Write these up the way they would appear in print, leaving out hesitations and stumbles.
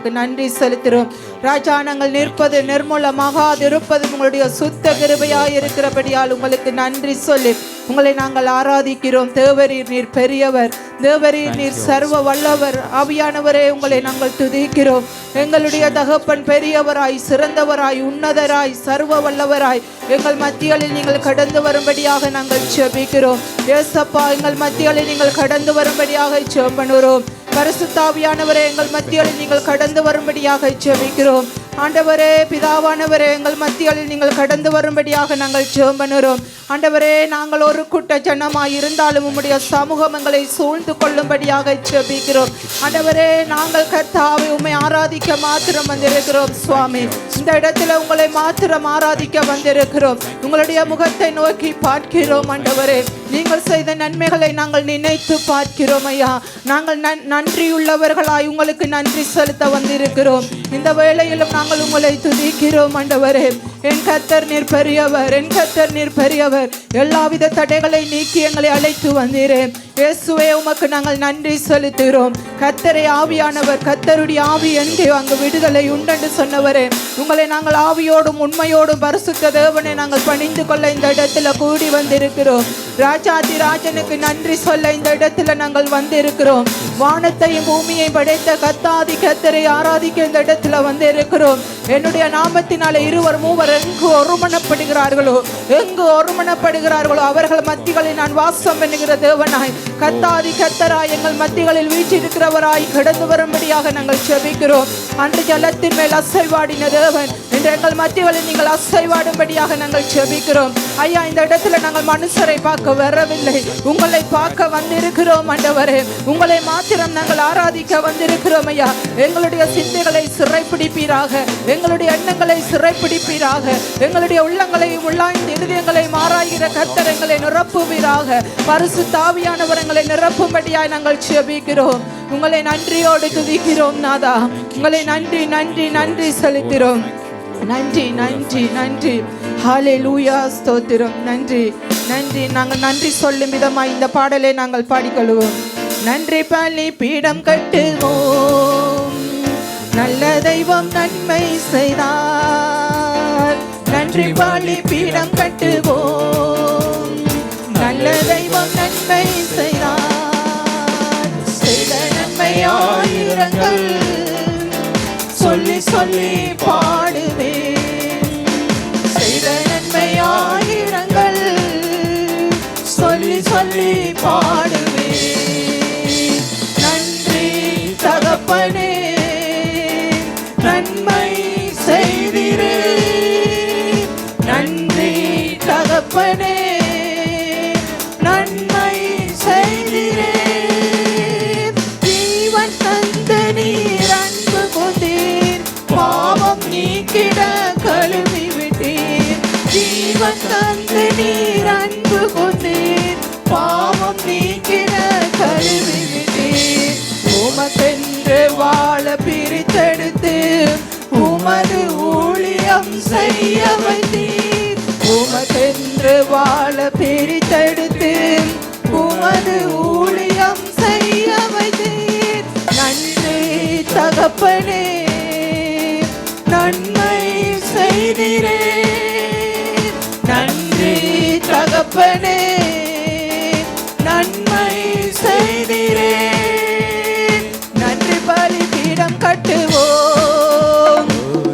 உமக்கு நன்றி செலுத்துகிறோம் ராஜா. நாங்கள் நிற்பது நிர்மூலமாகாது இருப்பது உங்களுடைய சுத்த கிருபையாய் இருக்கிறபடியால் உங்களுக்கு நன்றி சொல்லி உங்களை நாங்கள் ஆராதிக்கிறோம். தேவரீர் நீர் பெரியவர், தேவரீர் நீர் சர்வ வல்லவர். ஆவியானவரே உங்களை நாங்கள் துதிக்கிறோம். எங்களுடைய தகப்பன் பெரியவராய், சிறந்தவராய், உன்னதராய், சர்வ வல்லவராய் எங்கள் மத்திகளில் நீங்கள் கடந்து வரும்படியாக நாங்கள் ஜெபிக்கிறோம். ஏசப்பா, எங்கள் மத்திகளில் நீங்கள் கடந்து வரும்படியாக ஜெபம் பண்ணுகிறோம். பரிசுத்த ஆவியானவரே, எங்கள் மத்திகளில் நீங்கள் கடந்து வரும்படியாக ஜெபிக்கிறோம். ஆண்டவரே, பிதாவானவரே, எங்கள் மத்திகளில் நீங்கள் கடந்து வரும்படியாக நாங்கள் ஜெபம் பண்ணுகிறோம். ஆண்டவரே, நாங்கள் ஒரு கூட்ட ஜனமாய் இருந்தாலும் உம்முடைய சமூகம் எங்களை சூழ்ந்து கொள்ளும்படியாக ஜெபிக்கிறோம். ஆண்டவரே, நாங்கள் கர்த்தாவை உம்மை ஆராதிக்க மாத்திரம் வந்திருக்கிறோம் சுவாமி. இந்த இடத்துல உங்களை மாத்திரம் ஆராதிக்க வந்திருக்கிறோம். உங்களுடைய முகத்தை நோக்கி பார்க்கிறோம். ஆண்டவரே, நீங்கள் செய்த நன்மைகளை நாங்கள் நினைத்து பார்க்கிறோம் ஐயா. நாங்கள் நன்றியுள்ளவர்களாய் உங்களுக்கு நன்றி செலுத்த வந்திருக்கிறோம். இந்த வேளையிலும் நாங்கள் உங்களை துதிக்கிறோம். ஆண்டவரே, என் கர்த்தர் நீர் பெரியவர், என் கர்த்தர் நீர் பெரியவர். எல்லாவித தடைகளை நீக்கி எங்களை அழைத்து வந்தீரேன் இயேசுவே, உமக்கு நாங்கள் நன்றி செலுத்துகிறோம். கர்த்தரை ஆவியானவர், கர்த்தருடைய ஆவி எங்கே அங்கு விடுதலை உண்டென்று சொன்னவரே, உங்களை நாங்கள் ஆவியோடும் உண்மையோடும் பரிசுத்த தேவனை நாங்கள் பணிந்து கொள்ள இந்த இடத்துல கூடி வந்திருக்கிறோம். ராஜாதி ராஜனுக்கு நன்றி சொல்ல இந்த இடத்துல நாங்கள் வந்திருக்கிறோம். வானத்தையும் பூமியையும் படைத்த கர்த்தாதி கர்த்தரை ஆராதிக்க இந்த இடத்துல வந்திருக்கிறோம். என்னுடைய நாமத்தினால இருவர் மூவர் எங்கு ஒருமனப்படுகிறார்களோ அவர்கள் மத்திகளில் நான் வாசம் பண்ணுகிற தேவனாய், கர்த்தாதி கர்த்தராய் எங்கள் மத்திகளில் வீற்றிருக்கிறவராய் கடந்து வரும்படியாக நாங்கள் ஜெபிக்கிறோம். அன்று ஜலத்தின் மேல் அசைவாடின தேவன், இன்று எங்கள் மத்திகளில் நீங்கள் அசைவாடும்படியாக நாங்கள் ஜெபிக்கிறோம். ஐயா, இந்த இடத்துல நாங்கள் மனுஷரை பார்க்க வரவில்லை, உங்களை பார்க்க வந்திருக்கிறோம். ஆண்டவரே, உங்களை மாத்திரம் நாங்கள் ஆராதிக்க வந்திருக்கிறோம். ஐயா, எங்களுடைய சிந்தைகளை சிறைப்பிடிப்பீராக, எங்களுடைய எண்ணங்களை சிறைப்பிடிப்பீராக, எங்களுடைய உள்ளங்களை உள்ளாய்ந்த இருதயங்களை மாறாகிற கர்த்தர் எங்களை நிரப்புவீராக. பரிசுத்த ஆவியானவர் எங்களை நிரப்பும்படியாய் நாங்கள் ஜெபிக்கிறோம். உங்களை நன்றியோடு துதிக்கிறோம் நாதா. உங்களை நன்றி நன்றி நன்றி செலுத்துகிறோம். நன்றி நன்றி நன்றி. ஹல்லேலூயா, ஸ்தோத்திரம். நன்றி நன்றி. நாங்கள் நன்றி சொல்லும் விதமாய் இந்த பாடலை நாங்கள் பாடிக்கொள்வோம். நன்றி பலி பீடம் கட்டுவோம், நல்ல தெய்வம் நன்மை செய்தார். நன்றி பலி பீடம் கட்டுவோம், நல்ல தெய்வம் நன்மை செய்தார். செய்த நன்மை ஆயிரங்கள் சொல்லி சொல்லி பாடுவேன். செய்த நன்மை ஆயிரங்கள் சொல்லி சொல்லி பாடுவேன். நன்றி தகப்பனே, நன்மை செய்திரே. நன்றி தகப்பனே, நன்மை செய்திரே. ஜீவன் தந்த நீர் அன்பு கொண்டீர், பாவம் நீக்கிட கழுவி விட்டீர். ஜீவன் தந்த நீர் அன்பு கொண்டீர், பாவம் நீக்கிட கழுவி விட்டீர். உமக்கென்று வாழ பிரித்தெடுத்து உமது ஊழியம் செய்ய வைத்தீர். உமக்கென்று வாழ பிரித்தெடுத்து உமது ஊழியம் செய்ய வைத்தீர். நன்றி தகப்பனே, நன்மை செய்திரே. நன்றி தகப்பனே, நன்மை செய்திரே. நன்றி பலி பீடம் கட்டுவோம்,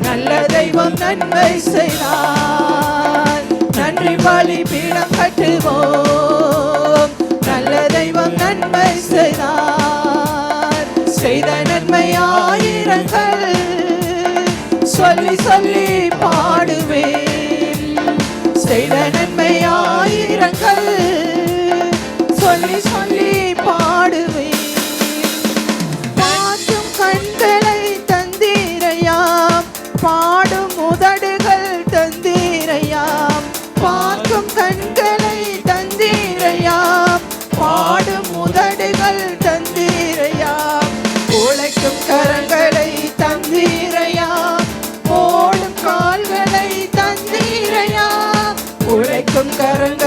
நல்ல தெய்வம் நன்மை செய்தார். நன்றி பலி பீடம் கட்டுவோம், நல்ல தெய்வம் நன்மை செய்தார். செய்த நன்மை ஆயிரங்கள் சொல்லி சொல்லி பாடுவேன். செய்த நன்மை ஆயிரங்கள் சொல்லி சொல்லி பாடுவேன். பார்க்கும் கண்களை தந்தீரையாம், பாடும் உதடுகள் தந்தீரையாம். பார்க்கும் கண்களை தந்தீரையாம், பாடும் உதடுகள் தந்தீரையாம். உழைக்கும் கரங்களை தந்தீரையாம், ஓடும் கால்களை தந்தீரையாம். உழைக்கும் கரங்கள்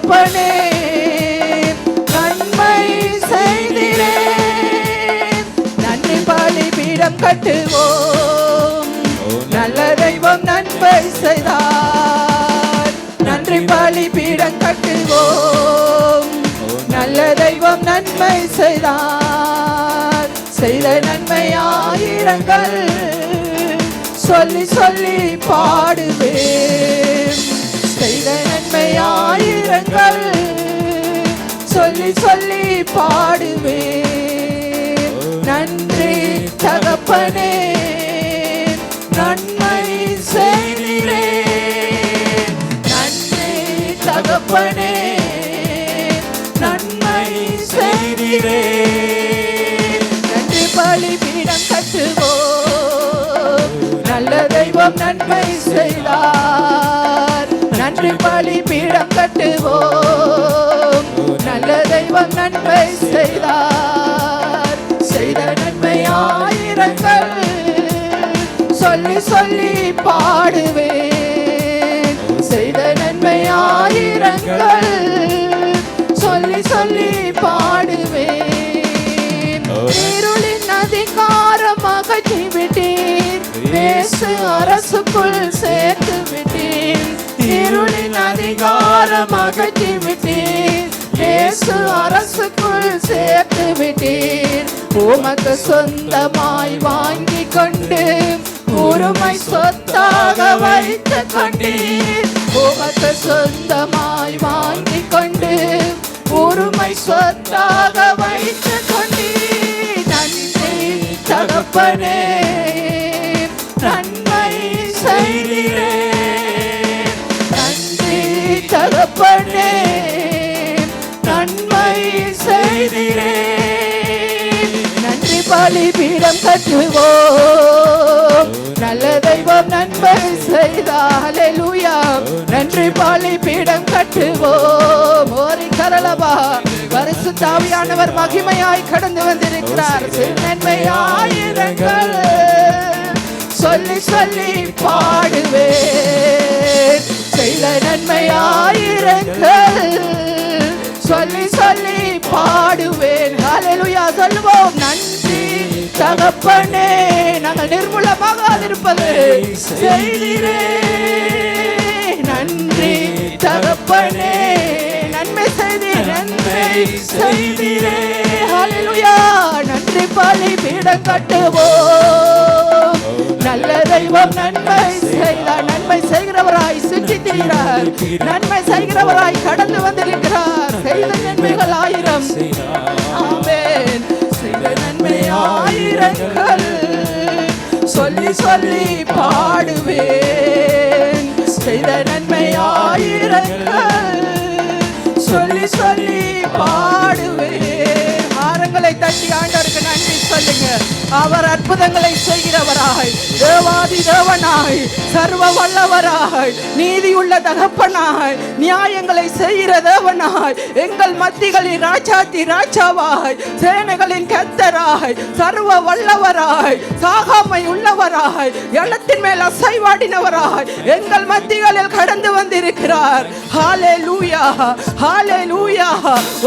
தகப்பனே நன்மை செய்திரே. நன்றி பலிபீடம் கட்டுவோம், நல்ல தெய்வம் நன்மை செய்தார். நன்றி பலிபீடம் கட்டுவோம், நல்ல தெய்வம் நன்மை செய்தார். செய்த நன்மை ஆயிரங்கள் சொல்லி சொல்லி பாடுவேன். செய்த நன்மை ஆயிரங்கள் சொல்லி சொல்லி பாடுவேன். நன்றி தகப்பனே நன்மை செய்திரே. நன்றி தகப்பனே நன்மை செய்திரே. நன்றி பலிபீடம் கட்டுவோம், நல்ல தெய்வம் நன்மை செய்தார். நன்றி பலிபீடம் கட்டுவோம், நல்ல தெய்வம் நன்மை செய்தார். செய்த நன்மை ஆயிரங்கள் சொல்லி சொல்லி பாடுவேன். செய்த நன்மை ஆயிரங்கள் சொல்லி சொல்லி பாடுவேன். இருளின் அதிகாரம் அகற்றி விட்டீர், இயேசு அரசுக்குள் சேர்த்து விட்டீர். இருளின் அதிகாரம் அகற்றி விட்டீர், இயேசு அரசுக்குள் சேர்த்து விட்டீர். உமக்கு சொந்தமாய் வாங்கி கொண்டு உரிமை சொத்தாக வைத்து கொண்டீர். உமக்கு சொந்தமாய் வாங்கி கொண்டு உரிமை சொத்தாக வைத்து கொண்டீர். நன்றி தகப்பனே நன்மை செய்திரே. நன்றி தகப்பனே நன்மை செய்திரே. நன்றி பலிபீடம் கட்டுவோம், நல்ல தெய்வம் நன்மை செய்தார். ஹல்லேலூயா. நன்றி பலிபீடம் கட்டுவோம். ஓரி கரலபா பரிசுத்த ஆவியானவர் மகிமையாய் கடந்து வந்திருக்கிறார். நன்மை ஆயிரங்கள் சொல்லி சொல்லி பாடுவேன். செய்த நன்மை ஆயிரங்கள் சொல்லி சொல்லி பாடுவேன். ஹல்லேலூயா சொல்லுவோம். நன்றி தகப்பனே நாங்கள் நிர்மூலமாகாதிருப்பது செய்திரே. நன்றி தகப்பனே நன்மை செய்தீர், நன்மை செய்திரே. ஹல்லேலூயா. நன்றி பலிபீடம் கட்டுவோம், நல்ல தெய்வம் நன்மை செய்தார். நன்மை செய்கிறவராய் சுற்றி திரிகிறார், நன்மை செய்கிறவராய் கடந்து வந்திருக்கிறார். செய்த நன்மைகள் ஆயிரம். ஆமென். செய்த நன்மை ஆயிரங்கள் சொல்லி சொல்லி பாடுவேன். செய்த நன்மை ஆயிரங்கள் சொல்லி சொல்லி பாடுவேன். ஆரங்களை தட்டி ஆண்டவருக்கு நன்றி சொல்லுங்க. அவர் அற்புதங்களை செய்கிறவராய், தேவாதி தேவனாய், சர்வ வல்லவராய், நீதியுள்ள தகப்பனாய், நியாயங்களை செய்கிற தேவனாய், எங்கள் மத்திகளின் ராஜாதி ராஜாவாய், சேனைகளின் கர்த்தராய், சர்வ வல்லவராய், சாகாமை உள்ளவராய், எண்ணத்தின் மேல் அசைவாடினவராய் எங்கள் மத்திகளில் கடந்து வந்திருக்கிறார். ஹல்லேலூயா, ஹல்லேலூயா.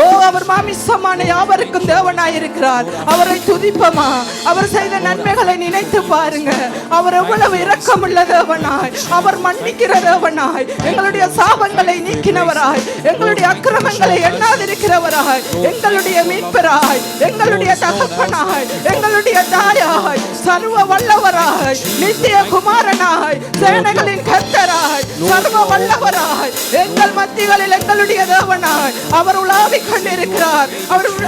ஓ, அவர் மாமிசமான யாவருக்கும் தேவனாய் இருக்கிறார். அவரை துதிப்போமா? அவர் செய்த நன்மைகளை நினைத்து பாருங்க. அவர் எவ்வளவு இரக்கமுள்ள தேவனாய், அவர் மன்னிக்கிற தேவனாய், எங்களுடைய சாபங்களை நீக்கினவராய், எங்களுடைய அக்கிரமங்களை எண்ணாதிருக்கிறவராய், எங்களுடைய மீட்பராய், எங்களுடைய தகப்பனாய், எங்களுடைய தாயாய், சர்வ வல்லவராய், நித்திய குமாரனாய், சேனைகளின் கர்த்தராய், சர்வ வல்லவராய், எங்கள் மத்திகளில் எங்களுடைய தேவனாய் அவர் உலாவிக் கொண்டிருக்கிறார்.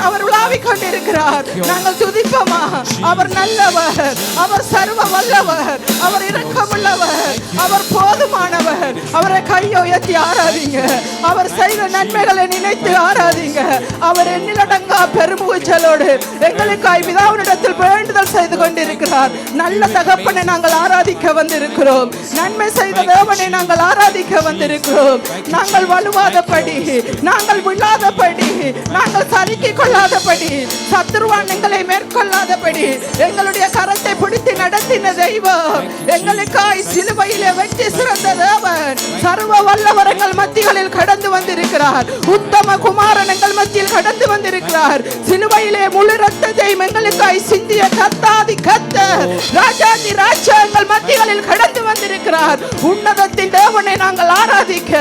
அவர் உலாவிக் கொண்டிருக்கிறார். நாங்கள் துதிப்போமா? அவர் நல்லவர், அவர் சர்வ வல்லவர், அவர் இரக்கமுள்ளவர், அவர் போதுமானவர். அவரை கையை உயர்த்தி ஆராதிங்க. அவர் செய்த நன்மைகளை நினைத்து ஆராதிங்க. அவர் எண்ணிலடங்கா பெருமூச்சலோடு எங்களுக்காய் பிதாவினிடத்தில் வேண்டுதல் செய்து கொண்டிருக்கிறார். நல்ல தகப்பனை நாங்கள் ஆராதிக்க வந்திருக்கிறோம். நன்மை செய்த தேவனை நாங்கள் ஆராதிக்க வந்திருக்கிறோம். நாங்கள் வலுவாதபடி, நாங்கள் விழாதபடி, நாங்கள் சறுக்கிக் கொள்ளாதபடி, சத்துருவான் எங்களை மேற்கொள்ளாதபடி, எங்களுடைய கரத்தை பிடித்து நடத்தின தெய்வம், எங்களுக்காய் சிலுவையிலே வெற்றி சிறந்த தேவன், சர்வ வல்லவரங்கள் மத்திகளில் கடந்து வந்திருக்கிறார். உத்தம குமாரன் எங்கள் மத்தியில் கடந்து வந்திருக்கிறார். சிலுவையிலே முழு ரத்தத்தையும் எங்களுக்காய் சிந்திய கர்த்தாதி கர்த்தர், ராஜாதி ராஜா எங்கள் மத்திகளில் கடந்து வந்திருக்கிறார். உன்னதத்தின் தேவனை நாங்கள் ஆராதிக்க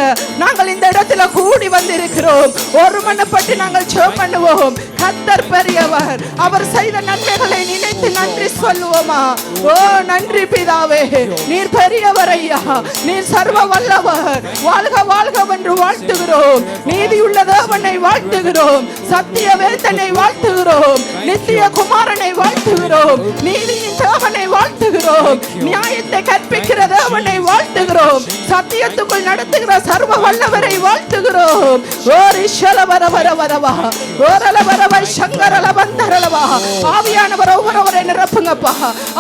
நாங்கள் இந்த இடத்துல கூடி வந்திருக்கிறோம். ஒரு மனப்பட்டு நாங்கள் ஜெபம் பண்ணுவோம். கர்த்தர் பெரியவர், அவர் செய்த நன்மைகளை நினைத்து நன்றி சொல்லுவோமா? ஓ நன்றி பிதாவே, நீர் பெரியவர் ஐயா, நீர் சர்வ வல்லவர். வாழ்க வாழ்க என்று வாழ்த்துகிறோம். நீதியுள்ள தேவனை வாழ்த்துகிறோம். சத்திய வேதனை வாழ்த்துகிறோம். நித்திய குமாரனை வாழ்த்துகிறோம். நீதியின் தேவனை வாழ்த்துகிறோம். நியாயத்தை கற்பிக்கிற தேவனை வாழ்த்துகிறோம். சத்தியத்துக்குள் நடத்துகிற சர்வ வல்லவரை வாழ்த்துகிறோம். ஆவியானவர் ஒவ்வொருவரை நிரப்புங்கப்பா.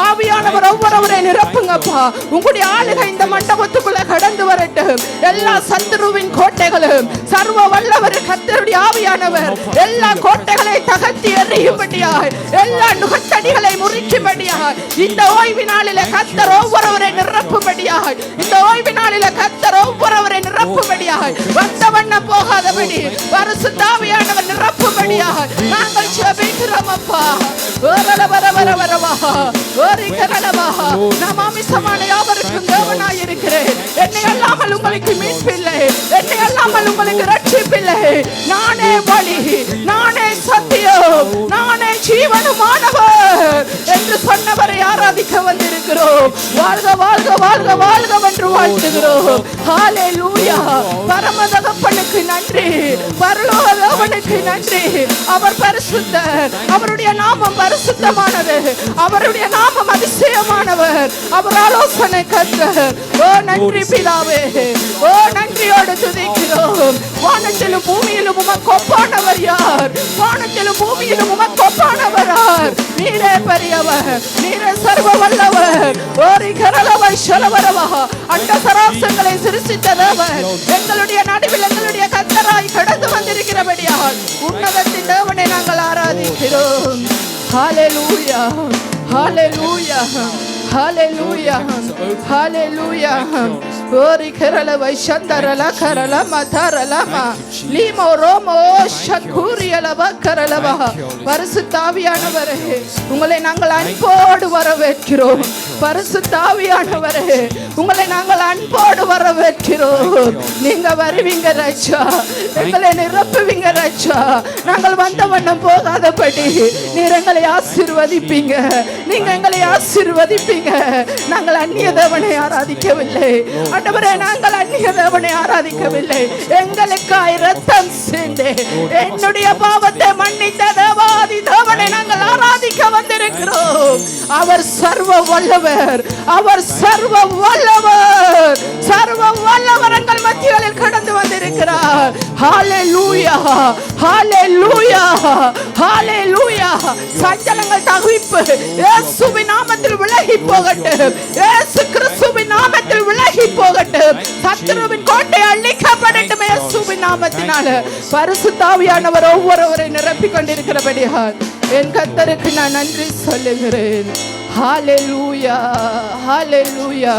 ஆவியானவர் ஒவ்வொருவரை நிரப்புங்கப்பா. உங்களுடைய ஆளுகை இந்த மண்டபத்துக்குள்ள கடந்து வரட்டும். எல்லா சத்துருவின் கோட்டைகளும் சர்வ வல்லவர் கர்த்தருடைய ஆவியானவர் எல்லா கோட்டைகளை தகர்த்து எறியும்படியாய், எல்லா நுகத்தடிகளை முறிக்கும்படியாய் இந்த ஓய்வு நாளிலே கர்த்தர் ஒவ்வொருவரை நிரப்பும்படியாய், இந்த ஓய்வு நாளிலே கர்த்தர் ஒவ்வொருவரை நிரப்பும்படியாய், வந்த வண்ணம் போகாதபடி பரிசுத்த ஆவியானவர் நிரப்பும்படியாய் நாங்கள் ஜெபிக்கிறோம் அப்பா. நாம் அமிசமான யாவருக்கும் தேவனாய் இருக்கிறேன். என்னை அல்லாமல் உங்களுக்கு மீட்பில்லை, என்னை அல்லாமல் உங்களுக்கு ரட்சிப்பில்லை. நானே வழி, நானே சத்தியம், நானே ஜீவனுமானவர் என்று சொன்னவரை ஆராதிக்க வந்திருக்கிறோம். வாழ்க வாழ்க வாழ்க வாழ்க என்று வாழ்த்துகிறோம். ஹல்லேலூயா. பரம தகப்பனுக்கு நன்றி, பரலோக தேவனுக்கு நன்றி. அவர் பரிசுத்தர், அவருடைய நாமம் பரிசுத்தமானது, அவருடைய நாமம் அதிசயமானவர், அவர் ஆலோசனை கர்த்தர். ஓ நன்றி பிதாவே, ஓ நன்றியோடு துதிக்கிறோம். வானத்திலும் பூமியிலும் உமக்கு ஒப்பானவர் யார்? வானத்திலும் பூமியிலும் உமக்கு ஒப்பானவர் யார்? நீரே பெரியவர், நீரே சர்வ வல்லவர். ஓரி கரலவை சலவரவா அண்ட சராசங்களை சிருஷ்டித்த தேவன் எங்களுடைய நடுவில் எங்களுடைய கர்த்தராய் கடந்து வந்திருக்கிறபடியால் உன்னதத்தின் தேவனை நாங்கள் ஆராதிக்கிறோம். ஹல்லேலூயா, ஹல்லேலூயா, ஹல்லேலூயா, ஹல்லேலூயா. ஓரி கரலவை சந்தரல கரல மதரலமா லீமோ ரோமோ ஷக்கூரியலவ கரலவா. பரிசுத்த ஆவியானவரே, உங்களை நாங்கள் அன்போடு வரவேற்கிறோம். பரிசுத்த ஆவியானவரே, உங்களை நாங்கள் அன்போடு வரவேற்கிறோம். நீங்க வருவீங்க ராஜா, எங்களை நிரப்புவீங்க ராஜா. நாங்கள் வந்த வண்ணம் போகாதபடி நீர் எங்களை ஆசீர்வதிப்பீங்க, நீங்க எங்களை ஆசீர்வதிப்பீங்க. நாங்கள் அந்நிய தேவனை ஆராதிக்கவில்லை ஆண்டவரே, நாங்கள் அந்நிய தேவனை ஆராதிக்கவில்லை. எங்களுக்காய் இரத்தம் சிந்தி என்னுடைய பாவத்தை மன்னித்த தேவாதி தேவனை நாங்கள் ஆராதிக்க வந்திருக்கிறோம். அவர் சர்வ வல்லவர், அவர் சர்வ வல்லவர், சர்வ வல்லவர் எங்கள் மத்தியில் கடந்து வந்திருக்கிறார். ஹல்லேலூயா, ஹல்லேலூயா, ஹல்லேலூயா. சஞ்சலங்கள் தவிப்பு இயேசுவின் நாமத்தில் விலகி போகட்டும், இயேசு கிறிஸ்துவின் நாமத்தில் விலகி போகட்டும். சத்துருவின் கோட்டை அழிக்கப்படட்டும் இயேசுவின் நாமத்தினால. பரிசுத்த ஆவியானவர் ஒவ்வொருவரை நிரப்பிக் கொண்டிருக்கிறபடியால் என் கர்த்தருக்கு நான் நன்றி சொல்லுகிறேன். ஹல்லேலூயா, ஹல்லேலூயா,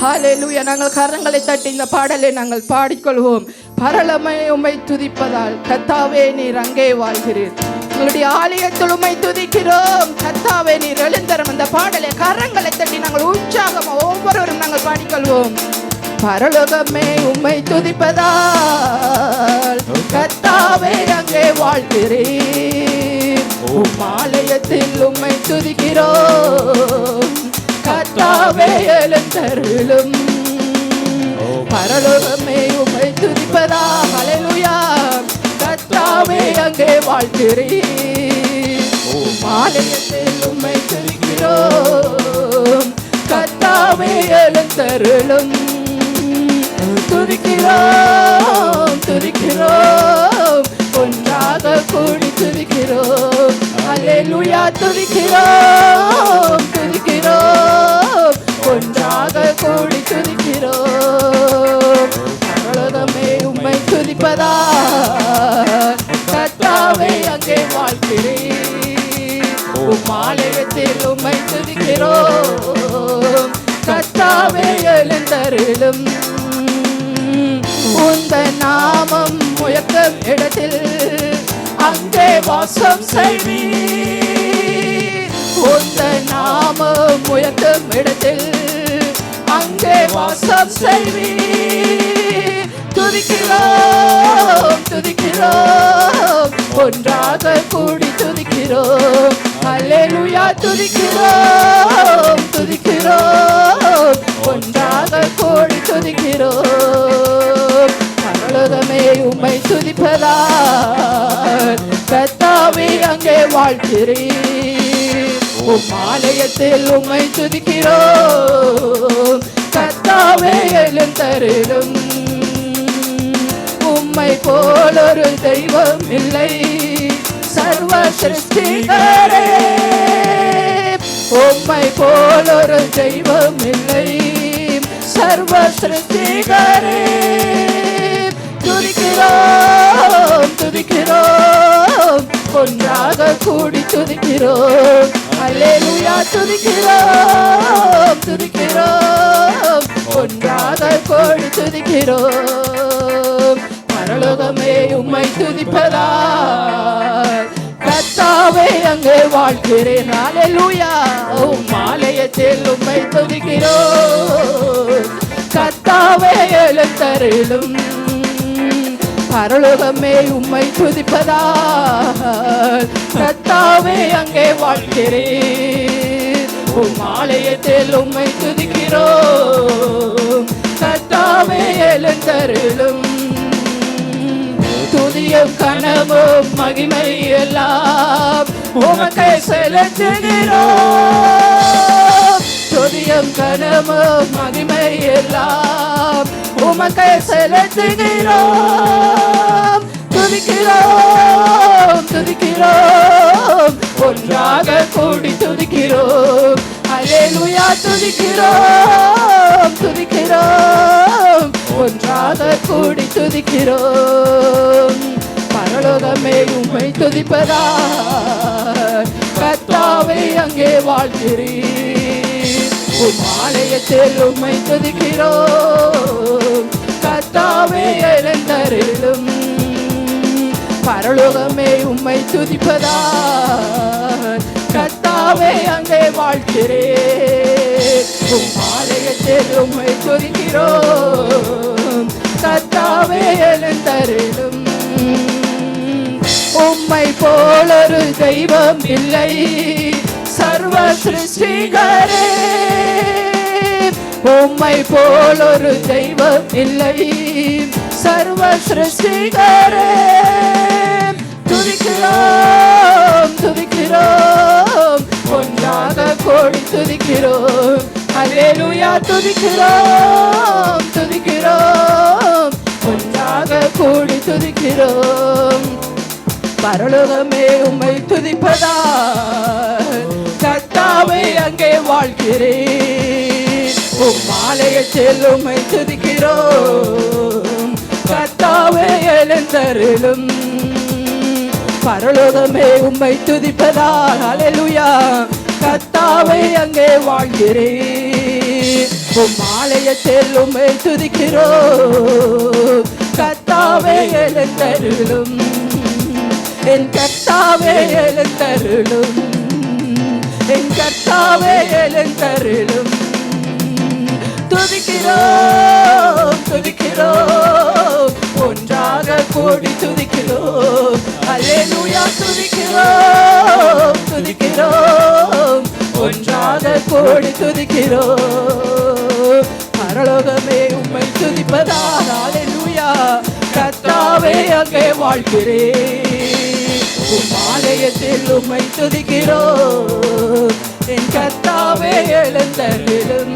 ஹல்லேலூயா. நாங்கள் கரங்களை தட்டி இந்த பாடலை நாங்கள் பாடிக்கொள்வோம். பரலமே உம்மை துதிப்பதால் கர்த்தாவே நீர் அங்கே வாழ்கிறீர். உங்களுடைய ஆலயத்தில் உம்மை துதிக்கிறோம் கர்த்தாவே நீர் எழுந்தரும். அந்த பாடலை கரங்களை தட்டி நாங்கள் உற்சாகமாக ஒவ்வொருவரும் நாங்கள் பாடிக்கொள்வோம். பரலோகமே உம்மை துதிப்பதால் கர்த்தாவே அங்கே வாழ்கிறீர். உம் ஆலயத்தில் உம்மை துதிக்கிறோம் கர்த்தாவே எழுந்தருளும். பரலோகமே உம்மை துதிப்பதால் ஹல்லேலூயா கர்த்தாவே அங்கே வாழ்கிறீர். உம் ஆலயத்தில் உம்மை துதிக்கிறோம் கர்த்தாவே எழுந்தருளும். துதிக்கிறோம் துதிக்கிறோம் ஒன்றாக கூடி துதிக்கிறோம். ஹல்லேலூயா. துதிக்கிறோம் துதிக்கிறோம் ஒன்றாக கூடி துதிக்கிறோம். பரலோகமே உம்மை துதிப்பதா கர்த்தாவே அங்கே வாழ்கிறீர். உம் ஆலயத்தில் உம்மை துதிக்கிறோம். கர்த்தாவே எழுந்தருளும். உந்தன் நாமம் உயர்த்தும் இடத்தில் அங்கே வாசம் செய்வீர். உந்தன் நாமம் உயர்த்தும் இடத்தில் அங்கே வாசம் செய்வீர். துதிக்கிறோம் துதிக்கிறோம், ஒன்றாக கூடி துதிக்கிறோம். அல்லேலூயா துதிக்கிறோம் துதிக்கிறோம், ஒன்றாக கூடி துதிக்கிறோம். பரலோகமே உம்மை துதிப்பதால் கர்த்தாவே அங்கே வாழ்கிறீர். உம் ஆலயத்தில் உம்மை துதிக்கிறோம். கர்த்தாவே எழுந்தருளும். உம்மை போல் ஒரு தெய்வம் இல்லை சர்வ சிருஷ்டிகரே. உம்மை போல் ஒரு தெய்வம் இல்லை சர்வ சிருஷ்டிகரே. துதிக்கிறோம் துதிக்கிறோம், ஒன்றாக கூடி துதிக்கிறோம். அல்லேலூயா துதிக்கிறோம் துதிக்கிறோம், ஒன்றாக கூடி துதிக்கிறோம். பரலோகமே உம்மை துதிப்பதால் கர்த்தாவே அங்கே வாழ்கிறேன். அல்லேலூயா. உம் ஆலயத்தில் உம்மை துதிக்கிறோம். கர்த்தாவே எழுந்தருளும். பரலோகமே உம்மை துதிப்பதால் கர்த்தாவே அங்கே வாழ்கிறேன். உம் ஆலயத்தில் உம்மை துதிக்கிறோம். கர்த்தாவே எழுந்தருளும். துதியும் கனவும் மகிமை எல்லாம் உமக்கே செலுத்துகிறோம். துதியும் கனவும் மகிமை எல்லாம் உமக்கே செலுத்துகிறோம். துதிக்கிறோம் துதிக்கிறோம், ஒன்றாக கூடி துதிக்கிறோம். அல்லேலூயா துதிக்கிறோம் துதிக்கிறோம், ஒன்றாக கூடி துதிக்கிறோம். பரலோகமே உம்மை துதிப்பதால் கர்த்தாவே அங்கே வாழ்கிறீர். உம் ஆலயத்தில் உம்மை துதிக்கிறோம். கர்த்தாவே எழுந்தருளும். பரலோகமே உம்மை துதிப்பதால் கர்த்தாவே அங்கே வாழ்கிறேன். உம் ஆலயத்தில் உம்மை துதிக்கிறோம். கர்த்தாவே எழுந்தருளும். உம்மை போல் ஒரு தெய்வம் இல்லை சர்வ சிருஷ்டிகரே. உம்மை போல் ஒரு தெய்வம் இல்லை சர்வ சிருஷ்டிகரே. துதிக்கிறோம் துதிக்கிறோம், ஒன்றாக கூடி துதிக்கிறோம். அல்லேலூயா துதிக்கிறோம் துதிக்கிறோம், ஒன்றாக கூடி துதிக்கிறோம். பரலோகமே உம்மை துதிப்பதால் கர்த்தாவே அங்கே வாழ்கிறேன். உம் ஆலயத்தில் உம்மை துதிக்கிறோம். கர்த்தாவே எழுந்தருளும். பரலோகமே உம்மை துதிப்பதால் அல்லேலூயா கர்த்தாவே அங்கே வாழ்கிறேன். உம் ஆலயத்தில் உம்மை துதிக்கிறோம். கர்த்தாவே எழுந்தருளும். என் கர்த்தாவே எழுந்தருளும். என் கர்த்தாவே எழுந்தருளும். துதிக்கிறோம் துதிக்கிறோம், ஒன்றாக கூடி துதிக்கிறோம். அல்லேலூயா துதிக்கிறோம் துதிக்கிறோம், ஒன்றாக கூடி துதிக்கிறோம். பரலோகமே உம்மை துதிப்பதால் அல்லேலூயா கர்த்தாவே அங்கே வாழ்கிறேன். உம் ஆலயத்தில் உம்மை துதிக்கிறோம். என் கர்த்தாவே எழுந்தருளும்.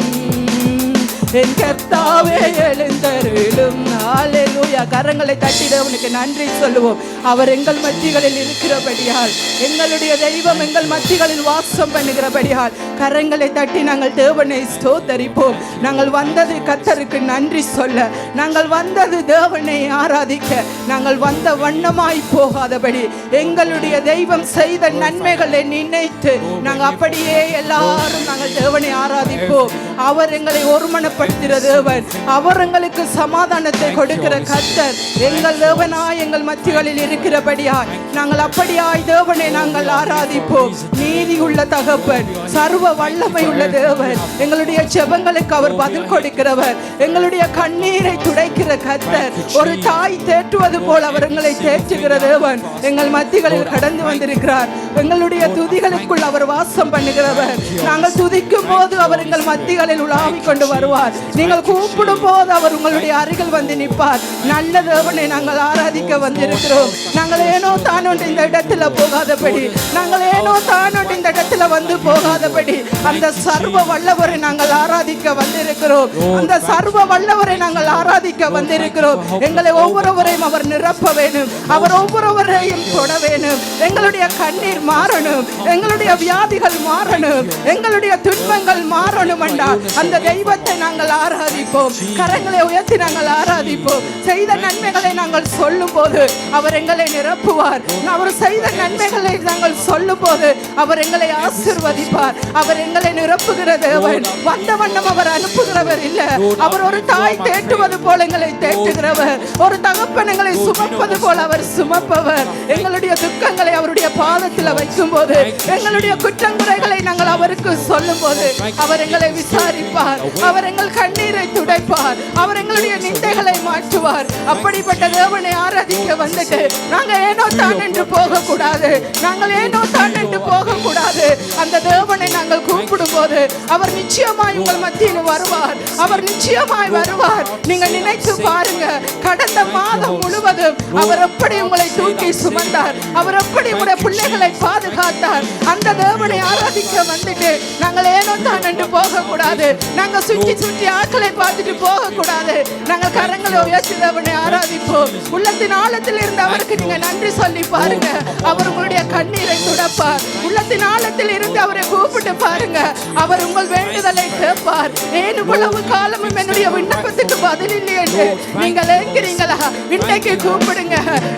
என் கர்த்தாவே எழுந்தருளும். அல்லேலூயா. கரங்களை தட்டிட அவனுக்கு நன்றி சொல்லுவோம். அவர் எங்கள் மத்திகளில் இருக்கிறபடியால், எங்களுடைய தெய்வம் எங்கள் மத்திகளில் வாசம் பண்ணுகிறபடியால் கரங்களை தட்டி நாங்கள் தேவனை ஸ்தோத்தரிப்போம். நாங்கள் வந்தது கர்த்தருக்கு நன்றி சொல்ல, நாங்கள் வந்தது தேவனை ஆராதிக்க, நாங்கள் வந்த வண்ணமாய் போகாதபடி எங்களுடைய தெய்வம் செய்த நன்மைகளை நினைத்து நாங்கள் அப்படியே எல்லாரும் நாங்கள் தேவனை ஆராதிப்போம். அவர் எங்களை ஒருமனப்படுத்துகிற தேவன், அவர் எங்களுக்கு சமாதானத்தை கொடுக்கிற கர்த்தர். எங்கள் தேவனாய் எங்கள் மத்திகளில் இருக்கிறபடியாய் நாங்கள் அப்படியாய் தேவனை நாங்கள் ஆராதிப்போம். நீதி உள்ள தகப்பன், சர்வ வல்லமை உள்ள தேவன், எங்களுடைய ஜெபங்களுக்கு அவர் பதில் கொடுக்கிறவர், எங்களுடைய கண்ணீரை துடைக்கிற கர்த்தர். ஒரு தாய் தேற்றுவது போல் அவர் எங்களை தேற்றுகிற தேவன் எங்கள் மத்திகளில் கடந்து வந்திருக்கிறார். எங்களுடைய துதிகளுக்குள் அவர் வாசம் பண்ணுகிறவர். நாங்கள் துதிக்கும் போது அவர் எங்கள் மத்திகளில் உலாவிக் கொண்டு வருவார். நீங்கள் கூப்பிடும் போது அவர் உங்களுடைய அருகில் வந்து நிற்பார். நல்ல தேவனை நாங்கள் ஆராதிக்க வந்திருக்கிறோம். நாங்கள் ஏனோ தானொன்று இந்த இடத்துல போகாதபடி, நாங்கள் ஏனோ தானொன்று இந்த இடத்துல வந்து போகாதபடி அந்த சர்வ வல்லவரை நாங்கள் ஆராதிக்க வந்திருக்கிறோம். அந்த சர்வ வல்லவரை நாங்கள் ஆராதிக்க வந்திருக்கிறோம். எங்களை ஒவ்வொருவரையும் அவர் நிரப்ப வேணும். அவர் ஒவ்வொருவரையும் தொட வேணும். எங்களுடைய கண்ணீர் மாறணும், எங்களுடைய வியாதிகள் மாறணும், எங்களுடைய துன்பங்கள் மாறணும் என்றால் அந்த தெய்வத்தை நாங்கள் ஆராதிப்போம். கரங்களை உயர்த்தி நாங்கள் ஆராதிப்போம். செய்த நன்மைகளை நாங்கள் சொல்லும் போது அவர் எங்களை நிரப்புவார். அவர் செய்த நன்மைகளை நாங்கள் சொல்லும் போது அவர் எங்களை ஆசீர்வதிப்பார். அவர் எங்களை நிரப்புகிற தேவன். வந்த வண்ணம் அவர் அனுப்புகிறவர் இல்ல. அவர் ஒரு தாய் தேற்றுவது போல எங்களை தேற்றுகிறவர். ஒரு தகப்பன் எங்களை சுமப்பது போல அவர் சுமப்பவர். எங்களுடைய துக்கங்களை அவருடைய பாதத்தில் வைக்கும் போது, எங்களுடைய குற்றங்குறைகளை நாங்கள் அவருக்கு சொல்லும் போது அவர் எங்களை விசாரிப்பார். அவர் எங்கள் கண்ணீரை துடைப்பார். அவர் எங்களுடைய நிந்தைகளை மாற்றுவார். அப்படிப்பட்ட தேவனை ஆராதிக்க வந்துட்டு நாங்க ஏனோ தான் என்று போக கூடாது. நாங்கள் ஏனோ தான் என்று போக கூடாது. அந்த தேவனை நாங்கள் கூப்பிடும் போது அவர் நிச்சயமாய் உங்கள் மத்தியில் வருவார். அவர் நிச்சயமாய் வருவார். நீங்க நினைத்து பாருங்க, கடந்த மாதம் முழுவதும் அவர் எப்படி உங்களை தூக்கி சுமந்தார், அவர் எப்படி உங்களுடைய பிள்ளைகளை பாதுகாத்தார். அந்த தேவனை ஆராதிக்க வந்துட்டு நாங்கள் ஏனோ தான் என்று போக கூடாது. நாங்க சுற்றி சுற்றி ஆட்களை பார்த்துட்டு போக கூடாது. நாங்கள் கரங்களை உயர்த்தி தேவனை ஆராதிப்போம். உள்ளத்தின் ஆழத்தில் இருந்து அவருக்கு நீங்க நன்றி சொல்லி பாருங்க. அவர் உங்களுடைய கண்ணீரை துடைப்பார். உள்ளத்தின் ஆழத்தில் இருந்து அவரை கூப்பிட்டு பாருங்க. அவர் உங்கள் வேண்டுதலை கேட்பார். ஏன் இவ்வளவு காலமும் என்னுடைய விண்ணப்பத்துக்கு பதில் இல்லை என்று நீங்கள் ஏங்கிறீங்களா? இன்றைக்கு கூப்பிடுங்க.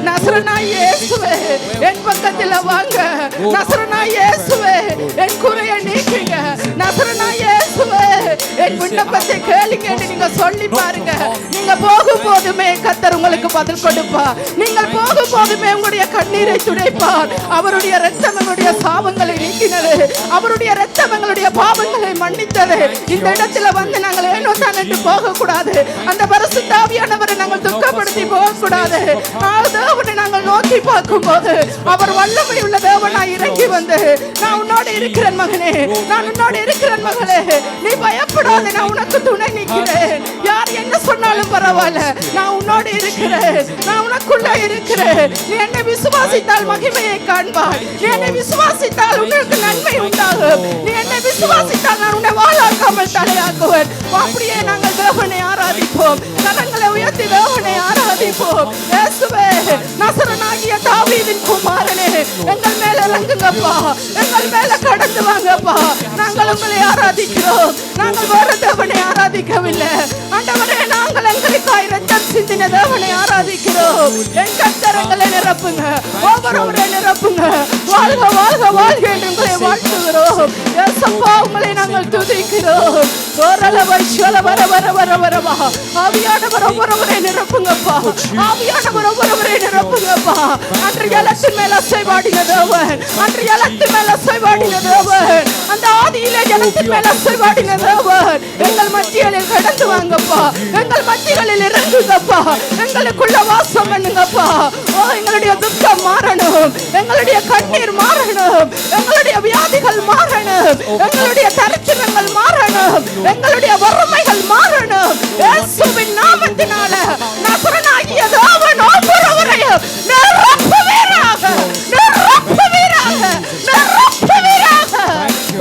நசரேனாய் இயேசுவே, என் பக்கத்தில் வாங்க. நசரேனாய் இயேசுவே, என் குறையை நீக்குங்க. நசரேனாய் இயேசுவே, என் விண்ணப்பத்தை கேளுங்க என்று நீங்க சொல்லி பாருங்க. நீங்க போகும் போதுமே கர்த்தர் உங்களுக்கு பதில் கொடுப்பார். நீங்கள் போகும் போதுமே உங்களுடைய கண்ணீரை துடைப்பார். அவருடைய இரத்தம் எங்களுடைய சாபங்களை நீக்கினது. அவருடைய இரத்தம் எங்களுடைய பாவங்களை மன்னித்தது. இந்த இடத்துல வந்து நாங்கள் ஏனோ தான் என்று போக கூடாது. அந்த பரிசுத்த ஆவியானவரை நாங்கள் துக்கப்படுத்தி போக கூடாது. தேவனை நாங்கள் நோக்கி பார்க்கும் போது அவர் வல்லமை உள்ள தேவனாய் இறங்கி வந்து, நான் உன்னோடு இருக்கிறேன் மகனே, நான் உன்னோடு இருக்கிறேன் மகளே, நீ பயப்படாத, நான் உனக்கு துணை நிற்கிறேன். யார் என்ன சொன்னாலும் பரவாயில்ல, நான் உன்னோடு இருக்கிறேன், நான் உனக்குள்ள இருக்கிறேன். நீ என்னை விசுவாசித்தால் மகிமையை காண்பாய். நீ என்னை விசுவாசித்தால் உங்களுக்கு நன்மை உண்டாகும். நீ என்னை விசுவாசித்தால் நான் உன்னை வாழாக்காமல் தலையாக்குவேன். அப்படியே நாங்கள் தேவனை ஆராதிப்போம். கரங்களை உயர்த்தி தேவனை ஆராதிப்போம். இயேசுவே, நசரேயனாகிய தாவீதின் குமாரனே, எங்கள் மேல இறங்குங்கப்பா, எங்கள் மேல கடந்து வாங்கப்பா. நாங்கள் உங்களை ஆராதிக்கிறோம். நாங்கள் வேறு தேவனை ஆராதிக்கவில்லை. ஆண்டவரே, நாங்கள் எங்களுக்காய் இரத்தம் சிந்தின தேவனை ஆராதிக்கிறோம். என் கர்த்தரங்களை நிரப்புங்க, ஒவ்வொருவரை நிரப்புங்க. வாழ்க வாழ்க வாழ்க என்று உங்களை வாழ்த்துகிறோம். இயேசுப்பா, உங்களை நாங்கள் துதிக்கிறோம். ஆவியானவர் ஒவ்வொருவரை நிரப்புங்கப்பா, ஆவியானவர் ஒவ்வொருவரை நிரப்புங்கப்பா. அன்று ஜலத்தின் மேல் அசைவாடின தேவன், அன்று ஜலத்தின் மேல் அசைவாடின தேவன், அந்த ஆதியிலே ஜலத்தின் மேல் அசைவாடின தேவன் எங்கள் மத்திகளில் கடந்து வாங்கப்பா, எங்கள் மத்திகளில் இறங்குங்கப்பா, எங்களுக்குள்ள வாசம் பண்ணுங்கப்பா. ஓ, எங்களுடைய துக்கம் மாறணும், எங்களுடைய கண்ணீர் மாறணும், எங்களுடைய வியாதிகள் மாறணும், எங்களுடைய தரித்திரங்கள் மாறணும், எங்களுடைய வறுமைகள் மாறணும். இயேசுவின் நாமத்தினால நசரேயனாகிய தேவன் ஒவ்வொருவரையும் நிரப்புவீராக, நிரப்புவீராக, நிரப்புவீராக.